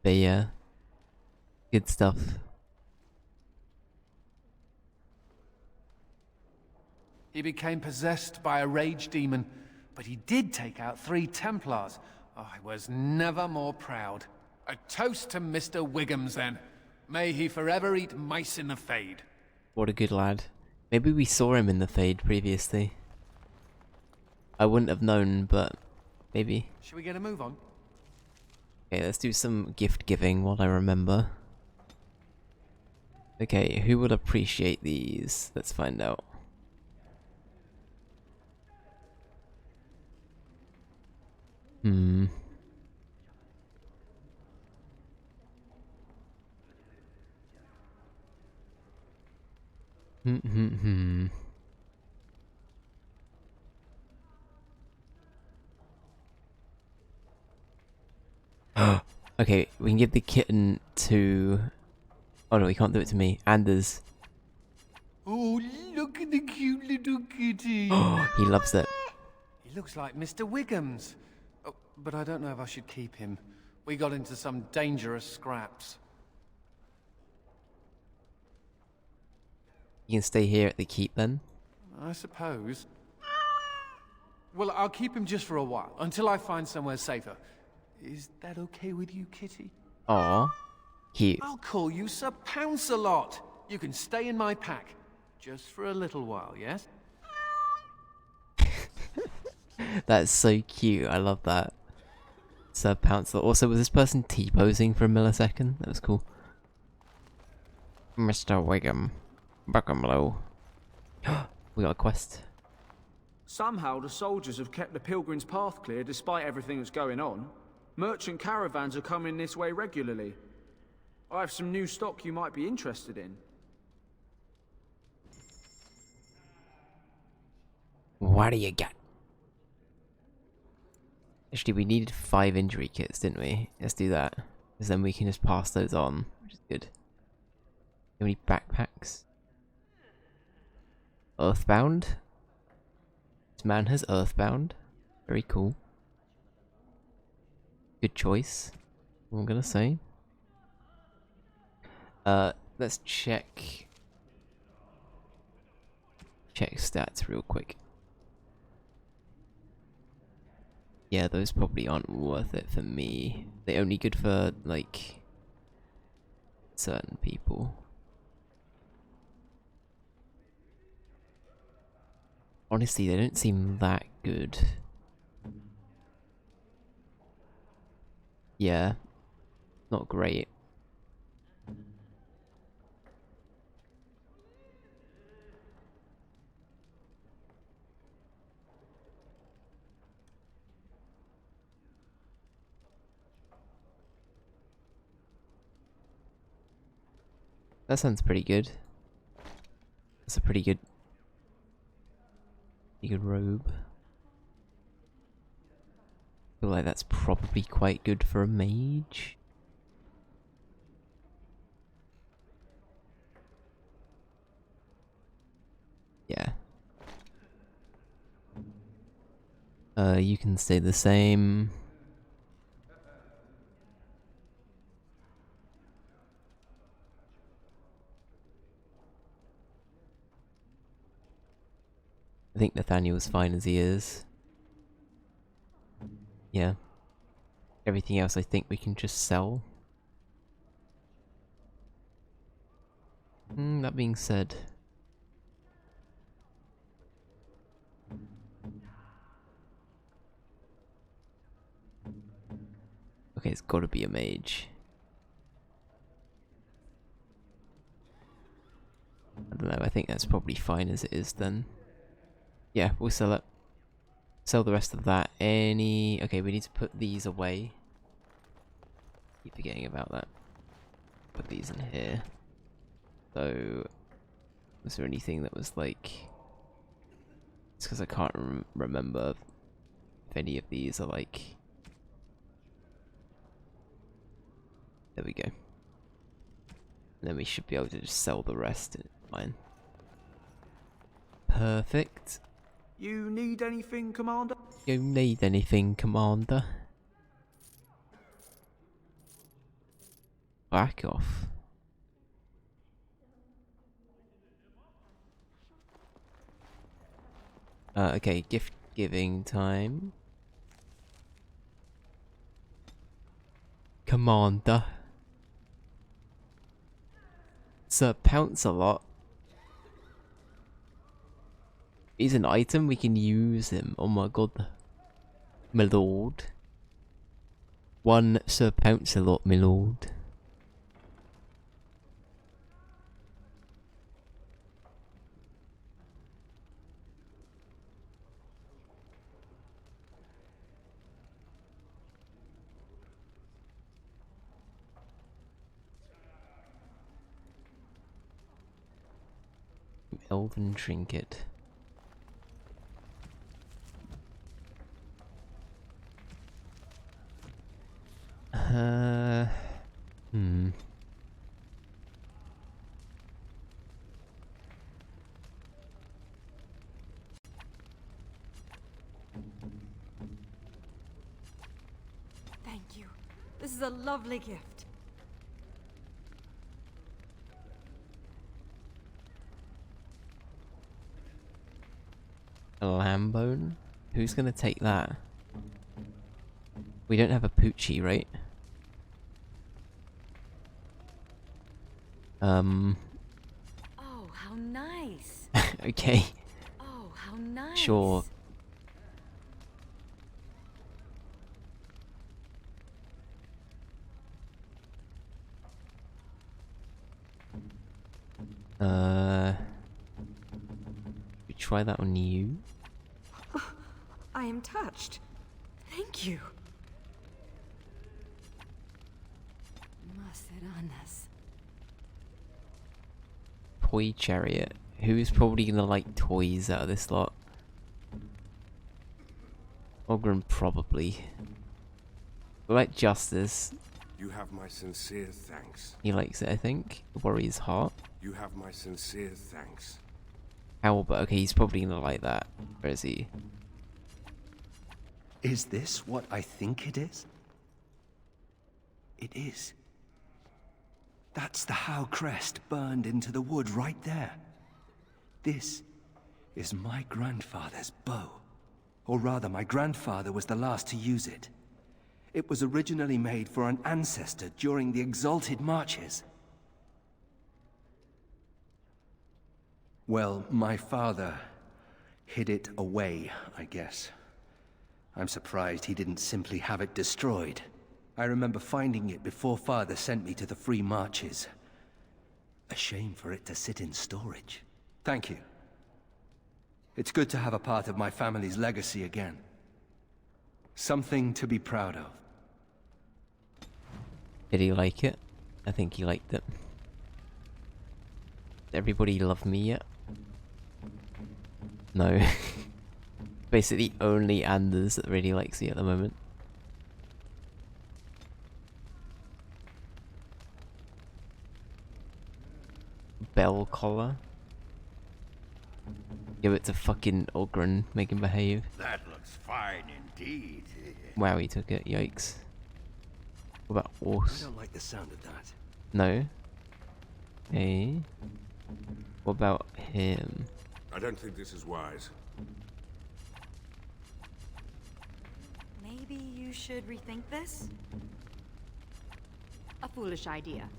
But yeah, good stuff. He became possessed by a rage demon, but he did take out 3 Templars. I was never more proud. A toast to Mr. Wiggums, then. May he forever eat mice in the Fade. What a good lad. Maybe we saw him in the Fade previously. I wouldn't have known, but maybe. Should we get a move on? Okay, let's do some gift giving while I remember. Okay, who would appreciate these? Let's find out. Hmm. Okay, we can give the kitten to... Oh no, we can't do it to me. Anders. Oh, look at the cute little kitty. He loves it. He looks like Mr. Wiggums. Oh, but I don't know if I should keep him. We got into some dangerous scraps. You can stay here at the keep then. I suppose. Well, I'll keep him just for a while, until I find somewhere safer. Is that okay with you, kitty? Aw, cute. I'll call you Sir Pounce-a-lot. You can stay in my pack. Just for a little while, yes? That's so cute, I love that. Sir Pouncelor. Also, was this person T-posing for a millisecond? That was cool. Mr. Wiggum. Buckham low. We got a quest. Somehow the soldiers have kept the pilgrim's path clear despite everything that's going on. Merchant caravans are coming this way regularly. I have some new stock you might be interested in. What do you got? Actually, we needed 5 injury kits, didn't we? Let's do that. Because then we can just pass those on, which is good. Do we need backpacks? Earthbound? This man has Earthbound. Very cool. Good choice. What I'm gonna say. Let's check stats real quick. Yeah, those probably aren't worth it for me. They're only good for, like, certain people. Honestly, they don't seem that good. Yeah, not great. That sounds pretty good. That's a pretty good robe. I feel like that's probably quite good for a mage. Yeah. You can stay the same. I think Nathaniel's fine as he is. Yeah. Everything else I think we can just sell. That being said... Okay, it's gotta be a mage. I don't know, I think that's probably fine as it is then. Yeah, we'll sell it. Sell the rest of that. Okay, we need to put these away. Keep forgetting about that. Put these in here. So, was there anything that was like... It's because I can't remember if any of these are like... There we go. And then we should be able to just sell the rest. Fine. Perfect. You need anything, Commander? You need anything, Commander? Back off. Okay, gift giving time. Commander. Sir Pounce-a-Lot. He's an item, we can use him. Oh my god. My lord. One Sir Pounce-a-Lot, my lord. Elven trinket. Hmm. Thank you. This is a lovely gift. A lamb bone? Who's gonna take that? We don't have a Poochie, right? Oh, how nice. Okay. Oh, how nice. Sure. We try that on you. I am touched. Thank you. Maceranas. Toy chariot. Who's probably gonna like toys out of this lot? Ogren probably. We like Justice. You have my sincere thanks. He likes it, I think. Warrior's Heart. You have my sincere thanks. Albert, okay, he's probably gonna like that. Where is he? Is this what I think it is? It is. That's the Howe crest burned into the wood right there. This is my grandfather's bow. Or rather, my grandfather was the last to use it. It was originally made for an ancestor during the Exalted Marches. Well, my father hid it away, I guess. I'm surprised he didn't simply have it destroyed. I remember finding it before Father sent me to the Free Marches. A shame for it to sit in storage. Thank you. It's good to have a part of my family's legacy again. Something to be proud of. Did he like it? I think he liked it. Everybody love me yet? No. Basically only Anders that really likes me at the moment. Bell collar. Give it to fucking Ogren, make him behave. That looks fine indeed. Wow, he took it, yikes. What about horse? I don't like the sound of that. No. Hey. What about him? I don't think this is wise. Maybe you should rethink this? A foolish idea.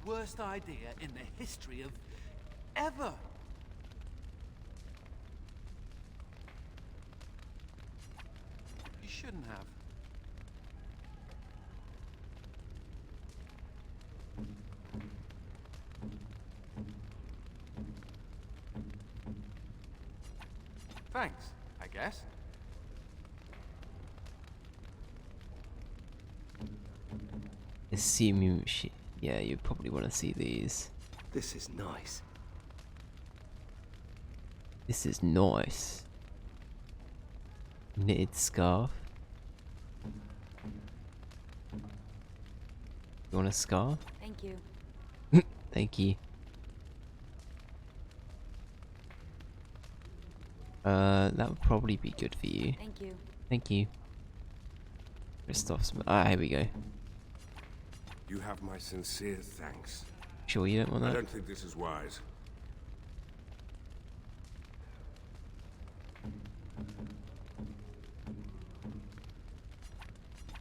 Worst idea in the history of ever. You shouldn't have. Thanks, I guess. Assume you yeah, you probably want to see these. This is nice. This is nice. Knitted scarf. You want a scarf? Thank you. Thank you. That would probably be good for you. Thank you. Thank you. Christoph's. Ah, here we go. You have my sincere thanks. Sure you don't want that? I don't think this is wise.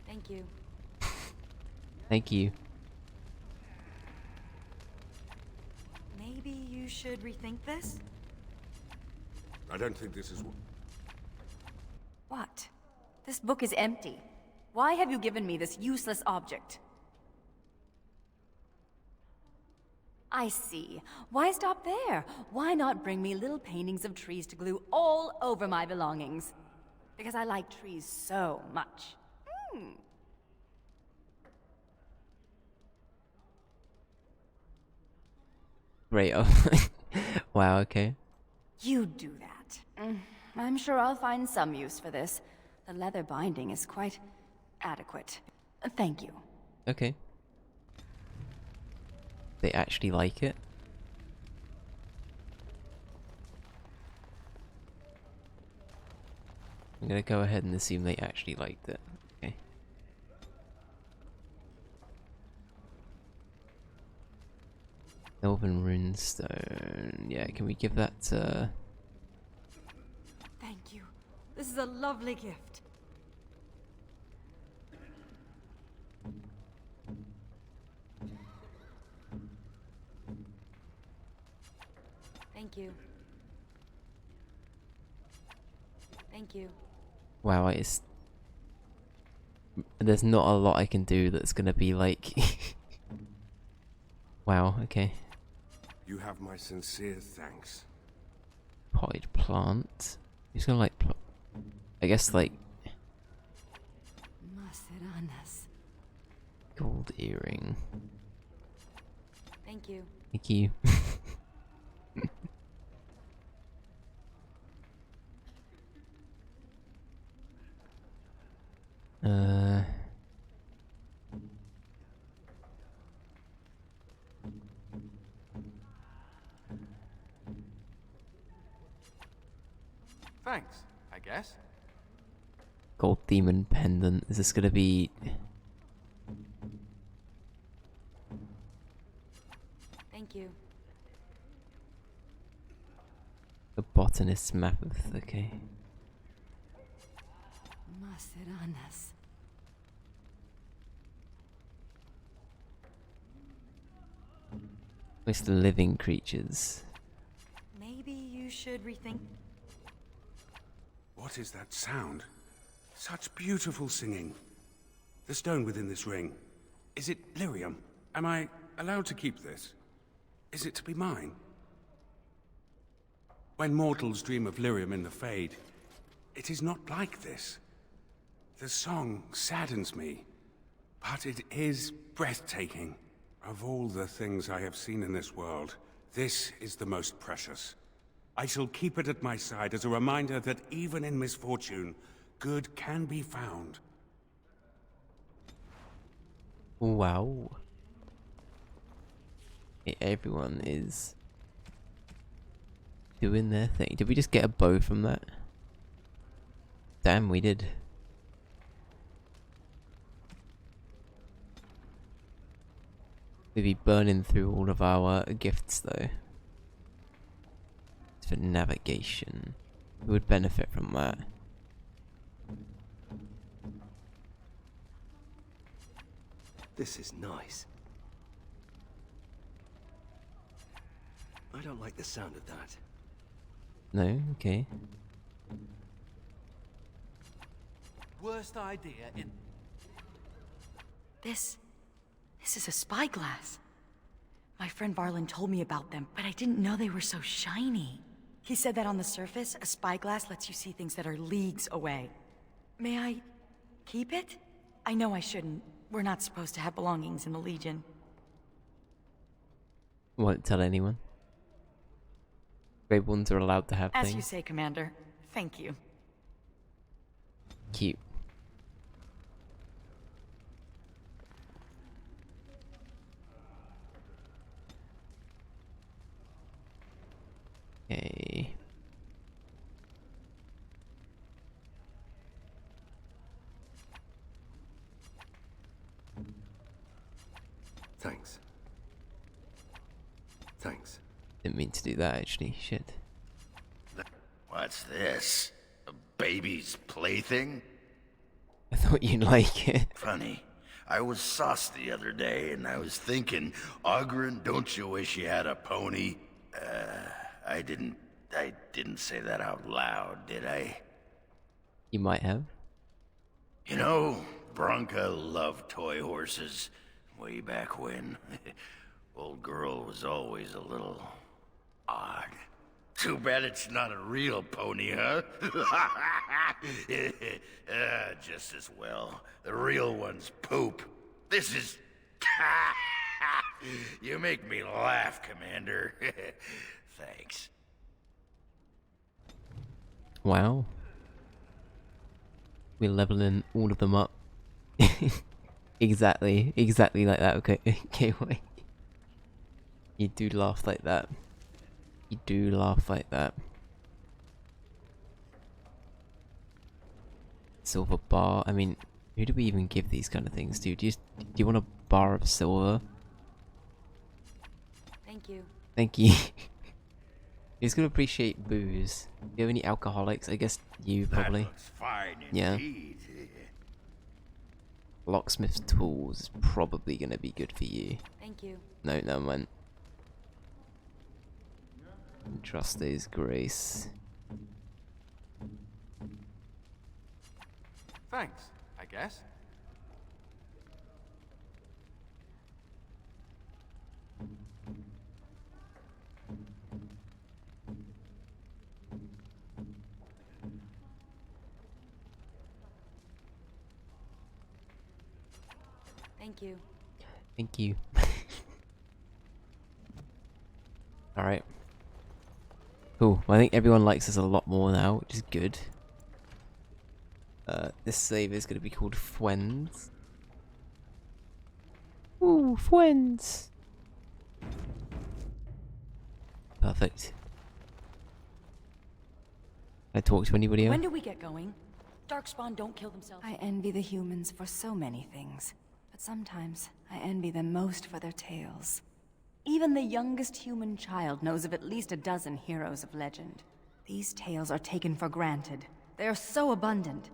Thank you. Thank you. Maybe you should rethink this? I don't think this is... What? This book is empty. Why have you given me this useless object? I see. Why stop there? Why not bring me little paintings of trees to glue all over my belongings? Because I like trees so much. Great. Oh. Wow, okay. You do that. I'm sure I'll find some use for this. The leather binding is quite adequate. Thank you. Okay. They actually like it? I'm gonna go ahead and assume they actually liked it. Okay. Elven runestone. Yeah, can we give that Thank you. This is a lovely gift. Thank you. Thank you. wow, there's not a lot I can do that's gonna be like wow, okay. You have my sincere thanks. Potted plant. He's gonna like I guess like Maceranas. gold earring. Thank you. Thank you. Thanks, I guess. Gold demon pendant. Is this gonna be Thank you. a botanist's map of okay. Maceranas. Where's the living creatures? Maybe you should rethink. What is that sound? Such beautiful singing. The stone within this ring. Is it lyrium? Am I allowed to keep this? Is it to be mine? When mortals dream of lyrium in the Fade, it is not like this. The song saddens me, but it is breathtaking. Of all the things I have seen in this world, this is the most precious. I shall keep it at my side as a reminder that even in misfortune, good can be found. Wow. Everyone is doing their thing. Did we just get a bow from that? Damn, we did. We'd be burning through all of our gifts though. It's for navigation. We would benefit from that. This is nice. I don't like the sound of that. No? Okay. Worst idea in... This is a spyglass. My friend Varlin told me about them, but I didn't know they were so shiny. He said that on the surface, a spyglass lets you see things that are leagues away. May I keep it? I know I shouldn't, We're not supposed to have belongings in the Legion. Won't tell anyone. Grey Wardens are allowed to have As things. you say, Commander. Thank you. Cute. Okay. Thanks. Thanks. Didn't mean to do that, actually. Shit. What's this? A baby's plaything? I thought you'd like it. Funny. I was sauced the other day, and I was thinking, Ogren, don't you wish you had a pony? I didn't say that out loud, did I? You might have. You know, Bronca loved toy horses way back when. Old girl was always a little odd. Too bad it's not a real pony, huh? Just as well. The real ones poop. This is... You make me laugh, Commander. Thanks. Wow. We're leveling all of them up. Exactly like that. Okay, okay, wait. You do laugh like that. You do laugh like that. Silver bar. I mean, who do we even give these kind of things to? Do you want a bar of silver? Thank you. Thank you. Who's gonna appreciate booze? Do you have any alcoholics? I guess you probably. That looks fine Yeah. indeed. Locksmith's tools is probably gonna be good for you. Thank you. No, never mind. Trust His grace. Thanks, I guess. Thank you. Thank you. Alright. Cool. Well, I think everyone likes us a lot more now, which is good. This save is going to be called Fwens. Ooh, Fwens! Perfect. Can I talk to anybody else? When do we get going? Darkspawn don't kill themselves. I envy the humans for so many things, but sometimes I envy them most for their tales. Even the youngest human child knows of at least a dozen heroes of legend. These tales are taken for granted. They are so abundant.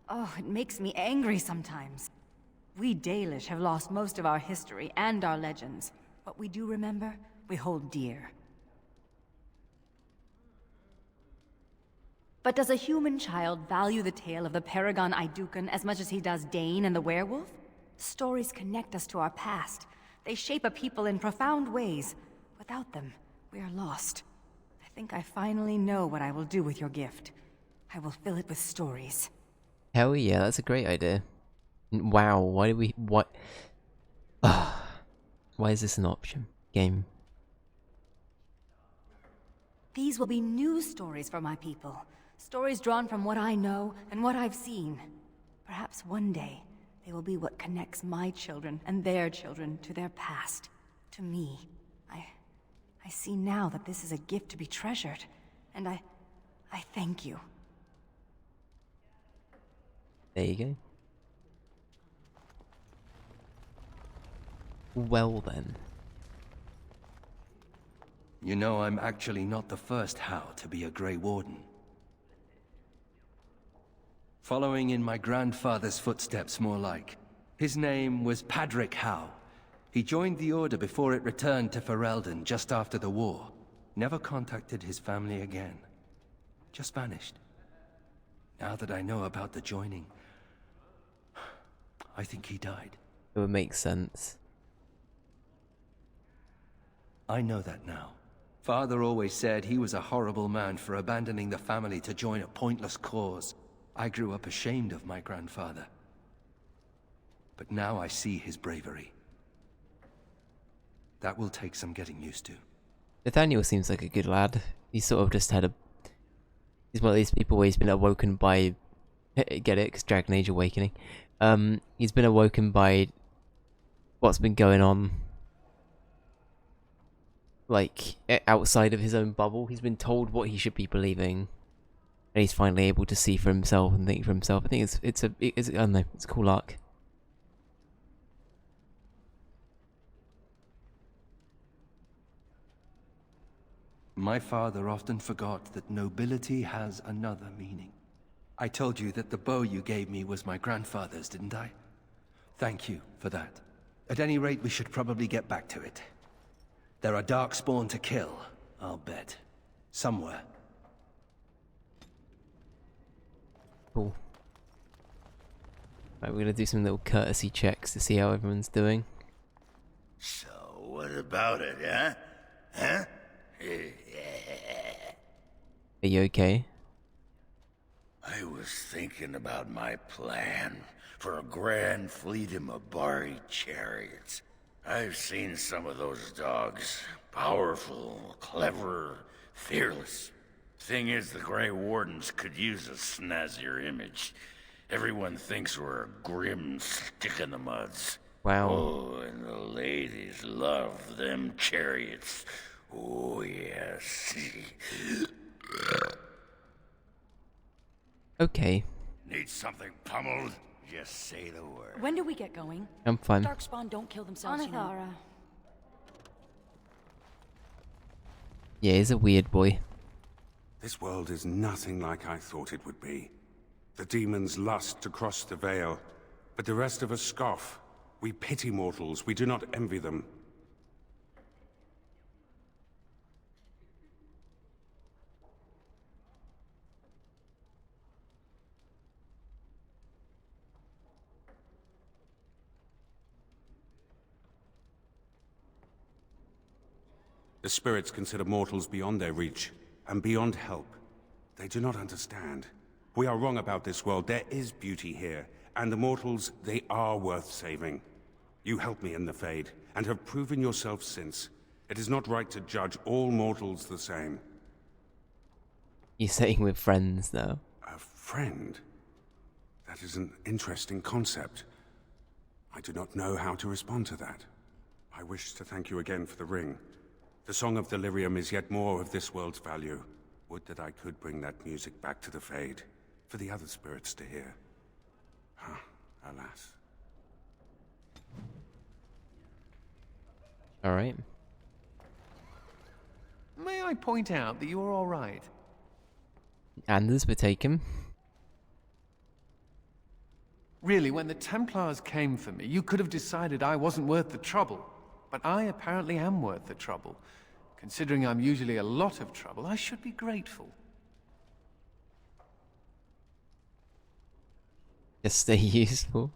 Oh, it makes me angry sometimes. We Dalish have lost most of our history and our legends. What we do remember, we hold dear. But does a human child value the tale of the Paragon Idukan as much as he does Dane and the werewolf? Stories connect us to our past. They shape a people in profound ways. Without them, we are lost. I think I finally know what I will do with your gift. I will fill it with stories. Hell yeah, that's a great idea. Wow, why do we... What? Why is this an option? Game. These will be new stories for my people. Stories drawn from what I know and what I've seen. Perhaps one day, they will be what connects my children and their children to their past, to me. I see now that this is a gift to be treasured, and I thank you. There you go. Well then. You know, I'm actually not the first Howe to be a Grey Warden. Following in my grandfather's footsteps, more like. His name was Padric Howe. He joined the Order before it returned to Ferelden just after the war. Never contacted his family again. Just vanished. Now that I know about the joining, I think he died. It would make sense. I know that now. Father always said he was a horrible man for abandoning the family to join a pointless cause. I grew up ashamed of my grandfather. But now I see his bravery. That will take some getting used to. Nathaniel seems like a good lad. He's sort of just had a... He's one of these people where he's been awoken by... Get it? Because Dragon Age Awakening. He's been awoken by what's been going on, like, outside of his own bubble. He's been told what he should be believing, and he's finally able to see for himself and think for himself. I think it's I don't know, it's a cool arc. My father often forgot that nobility has another meaning. I told you that the bow you gave me was my grandfather's, didn't I? Thank you for that. At any rate, we should probably get back to it. There are darkspawn to kill, I'll bet. Somewhere. Cool. Right, we're gonna do some little courtesy checks to see how everyone's doing. So, what about it, huh? Huh? Are you okay? I was thinking about my plan for a grand fleet of Mabari chariots. I've seen some of those dogs. Powerful, clever, fearless. Thing is, the Grey Wardens could use a snazzier image. Everyone thinks we're a grim stick-in-the-muds. Wow. Oh, and the ladies love them chariots. Oh, yes. Okay. Need something pummeled? Just say the word. When do we get going? I'm fine. Darkspawn don't kill themselves, you know. Anathara. Yeah, he's a weird boy. This world is nothing like I thought it would be. The demons lust to cross the veil, but the rest of us scoff. We pity mortals, we do not envy them. The spirits consider mortals beyond their reach, and beyond help. They do not understand. We are wrong about this world. There is beauty here, and the mortals, they are worth saving. You helped me in the Fade, and have proven yourself since. It is not right to judge all mortals the same. You're saying we're friends, though. A friend? That is an interesting concept. I do not know how to respond to that. I wish to thank you again for the ring. The Song of Delirium is yet more of this world's value. Would that I could bring that music back to the Fade, for the other spirits to hear. Ah, alas. Alright. May I point out that you're alright? Anders, we take him. Really, when the Templars came for me, you could have decided I wasn't worth the trouble. But I apparently am worth the trouble. Considering I'm usually a lot of trouble, I should be grateful. Just stay useful.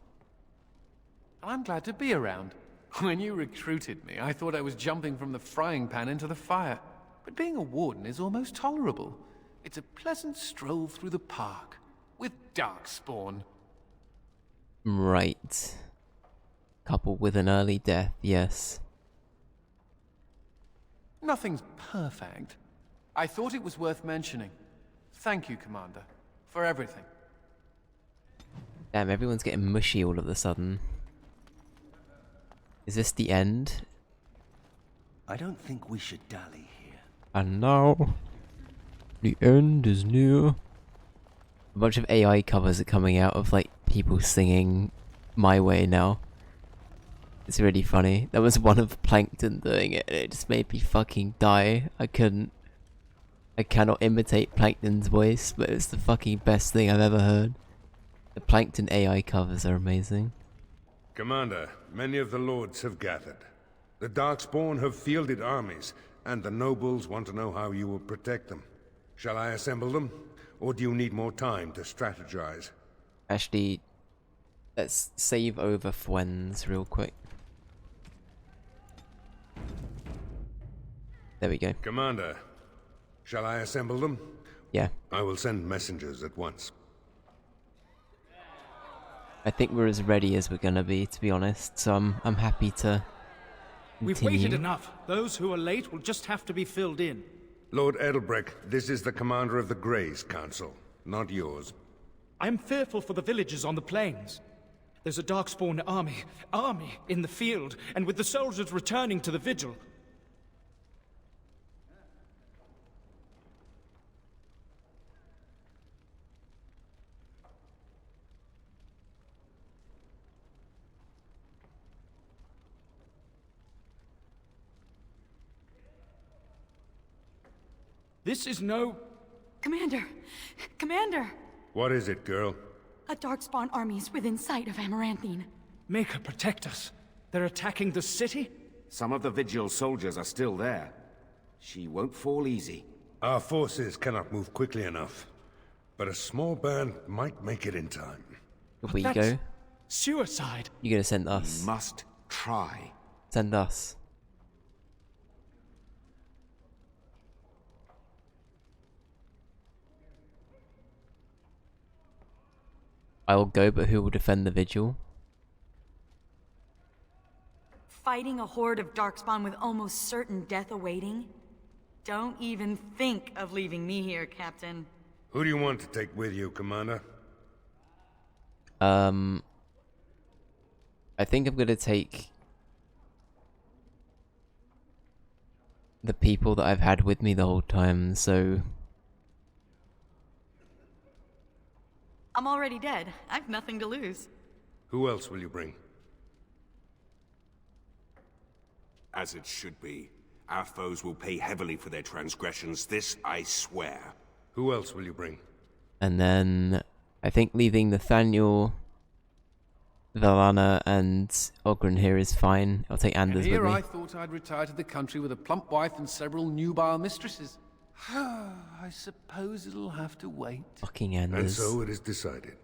I'm glad to be around. When you recruited me, I thought I was jumping from the frying pan into the fire. But being a warden is almost tolerable. It's a pleasant stroll through the park, with Darkspawn. Right. Coupled with an early death, yes. Nothing's perfect. I thought it was worth mentioning. Thank you, Commander, for everything. Damn, everyone's getting mushy all of a sudden. Is this the end? I don't think we should dally here. And now, the end is near. A bunch of AI covers are coming out of, like, people singing My Way now. It's really funny. There was one of Plankton doing it, and it just made me fucking die. I cannot imitate Plankton's voice, but it's the fucking best thing I've ever heard. The Plankton AI covers are amazing. Commander, many of the lords have gathered. The Darkspawn have fielded armies, and the nobles want to know how you will protect them. Shall I assemble them, or do you need more time to strategize? Actually, let's save over Fwens real quick. There we go. Commander, shall I assemble them? Yeah. I will send messengers at once. I think we're as ready as we're gonna be, to be honest. So I'm happy to We've continue. waited enough. Those who are late will just have to be filled in. Lord Edelbrecht, this is the commander of the Greys Council, not yours. I'm fearful for the villagers on the plains. There's a Darkspawn army in the field, and with the soldiers returning to the vigil. This is no... Commander! Commander! What is it, girl? A Darkspawn army is within sight of Amaranthine. Make her protect us. They're attacking the city? Some of the Vigil soldiers are still there. She won't fall easy. Our forces cannot move quickly enough, but a small band might make it in time. If we go, suicide. You're gonna send us. We must try. Send us. I will go, but who will defend the vigil? Fighting a horde of Darkspawn with almost certain death awaiting? Don't even think of leaving me here, Captain. Who do you want to take with you, Commander? I think I'm gonna take the people that I've had with me the whole time, so... I'm already dead. I've nothing to lose. Who else will you bring? As it should be. Our foes will pay heavily for their transgressions, this I swear. Who else will you bring? And then I think leaving Nathaniel, Valana, and Ogren here is fine. I'll take Anders And with here me. I thought I'd retire to the country with a plump wife and several nubile mistresses. I suppose it'll have to wait. Fucking And Anders. so it is decided.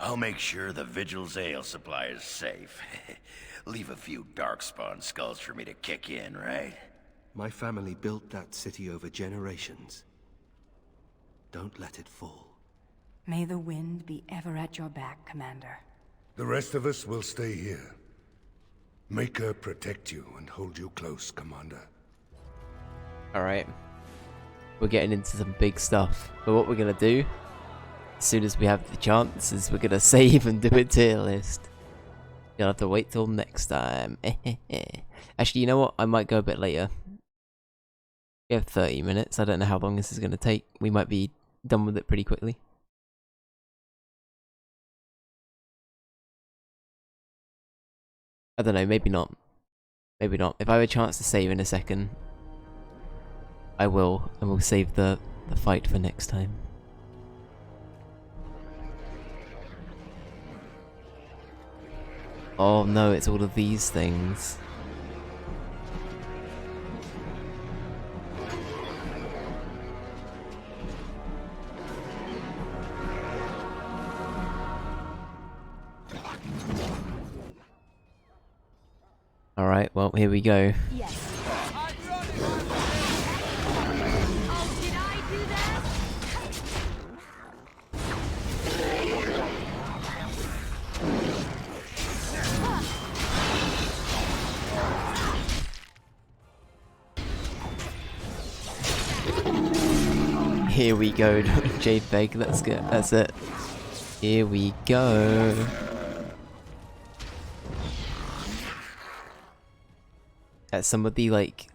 I'll make sure the Vigil's ale supply is safe. Leave a few Darkspawn skulls for me to kick in, right? My family built that city over generations. Don't let it fall. May the wind be ever at your back, Commander. The rest of us will stay here. Make her protect you and hold you close, Commander. Alright. We're getting into some big stuff. But what we're gonna do, as soon as we have the chance, is we're gonna save and do a tier list. You'll have to wait till next time. Actually, you know what? I might go a bit later. We have 30 minutes. I don't know how long this is gonna take. We might be done with it pretty quickly. I don't know, maybe not. Maybe not. If I have a chance to save in a second, I will, and we'll save the fight for next time. Oh no, it's all of these things. Alright, well, here we go. Yes. Here we go, JPEG, let's go, that's it. Here we go. At some of the like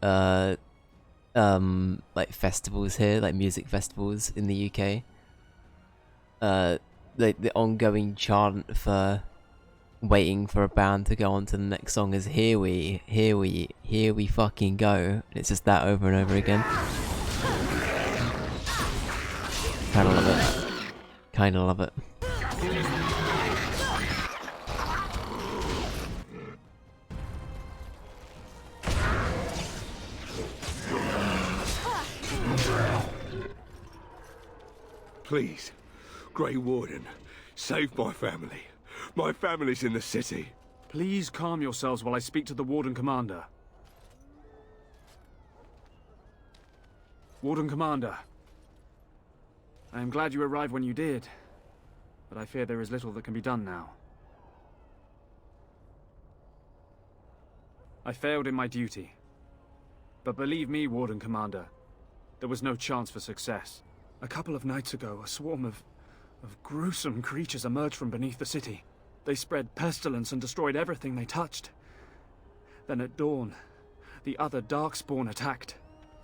festivals here, like music festivals in the UK, like the ongoing chant for waiting for a band to go on to the next song is here we fucking go. And it's just that over and over again. Kinda love it. Kinda love it. Please, Grey Warden, save my family. My family's in the city. Please calm yourselves while I speak to the Warden Commander. Warden Commander. I am glad you arrived when you did, but I fear there is little that can be done now. I failed in my duty. But believe me, Warden Commander, there was no chance for success. A couple of nights ago, a swarm of gruesome creatures emerged from beneath the city. They spread pestilence and destroyed everything they touched. Then at dawn, the other Darkspawn attacked.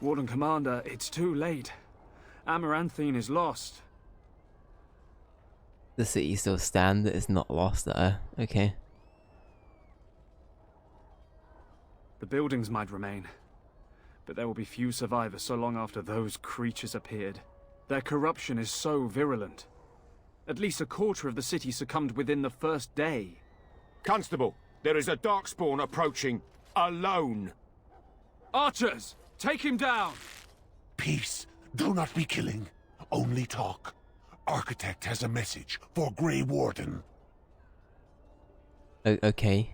Warden Commander, it's too late. Amaranthine is lost. The city still stands, it's not lost there. Okay. The buildings might remain, but there will be few survivors so long after those creatures appeared. Their corruption is so virulent. At least a quarter of the city succumbed within the first day. Constable, there is a Darkspawn approaching. Alone. Archers, take him down! Peace. Do not be killing. Only talk. Architect has a message for Grey Warden. Okay.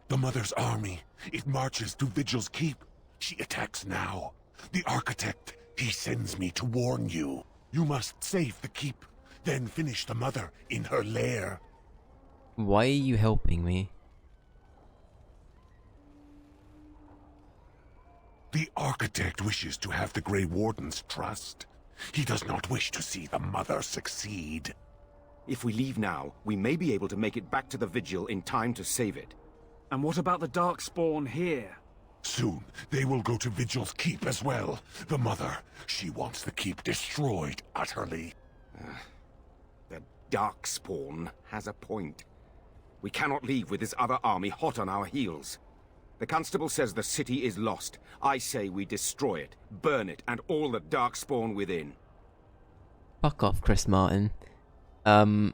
The Mother's army. It marches to Vigil's Keep. She attacks now. The Architect, he sends me to warn you. You must save the Keep, then finish the Mother in her lair. Why are you helping me? The Architect wishes to have the Grey Warden's trust. He does not wish to see the Mother succeed. If we leave now, we may be able to make it back to the Vigil in time to save it. And what about the Darkspawn here? Soon, they will go to Vigil's Keep as well. The Mother, she wants the Keep destroyed utterly. The Darkspawn has a point. We cannot leave with this other army hot on our heels. The Constable says the city is lost. I say we destroy it, burn it, and all the Darkspawn within. Fuck off, Chris Martin. Yeah,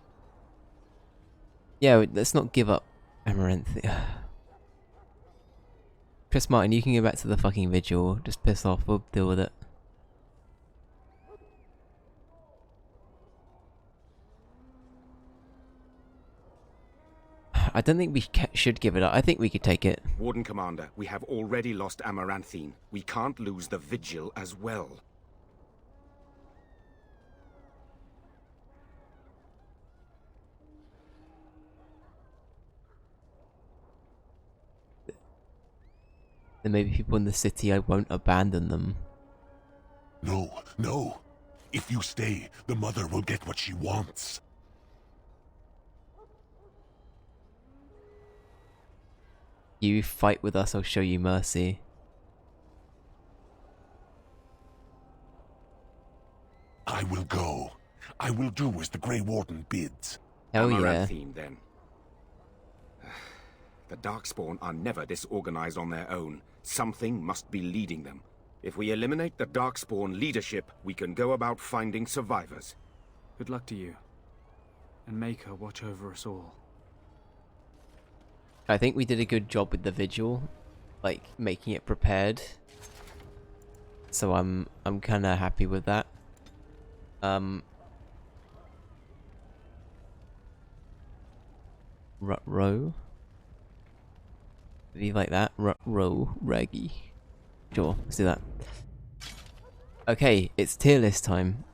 let's not give up Amaranth. Chris Martin, you can go back to the fucking Vigil. Just piss off, we'll deal with it. I don't think we should give it up. I think we could take it. Warden Commander, we have already lost Amaranthine. We can't lose the Vigil as well. There may be people in the city, I won't abandon them. No, no. If you stay, the Mother will get what she wants. You fight with us, I'll show you mercy. I will go. I will do as the Grey Warden bids. Hell yeah. Amaranthine, then. The Darkspawn are never disorganized on their own. Something must be leading them. If we eliminate the Darkspawn leadership, we can go about finding survivors. Good luck to you. And make her watch over us all. I think we did a good job with the Vigil, like making it prepared. So I'm kind of happy with that. Rut-row? Do you like that? Rut-row, raggy. Sure, let's do that. Okay, it's tier list time.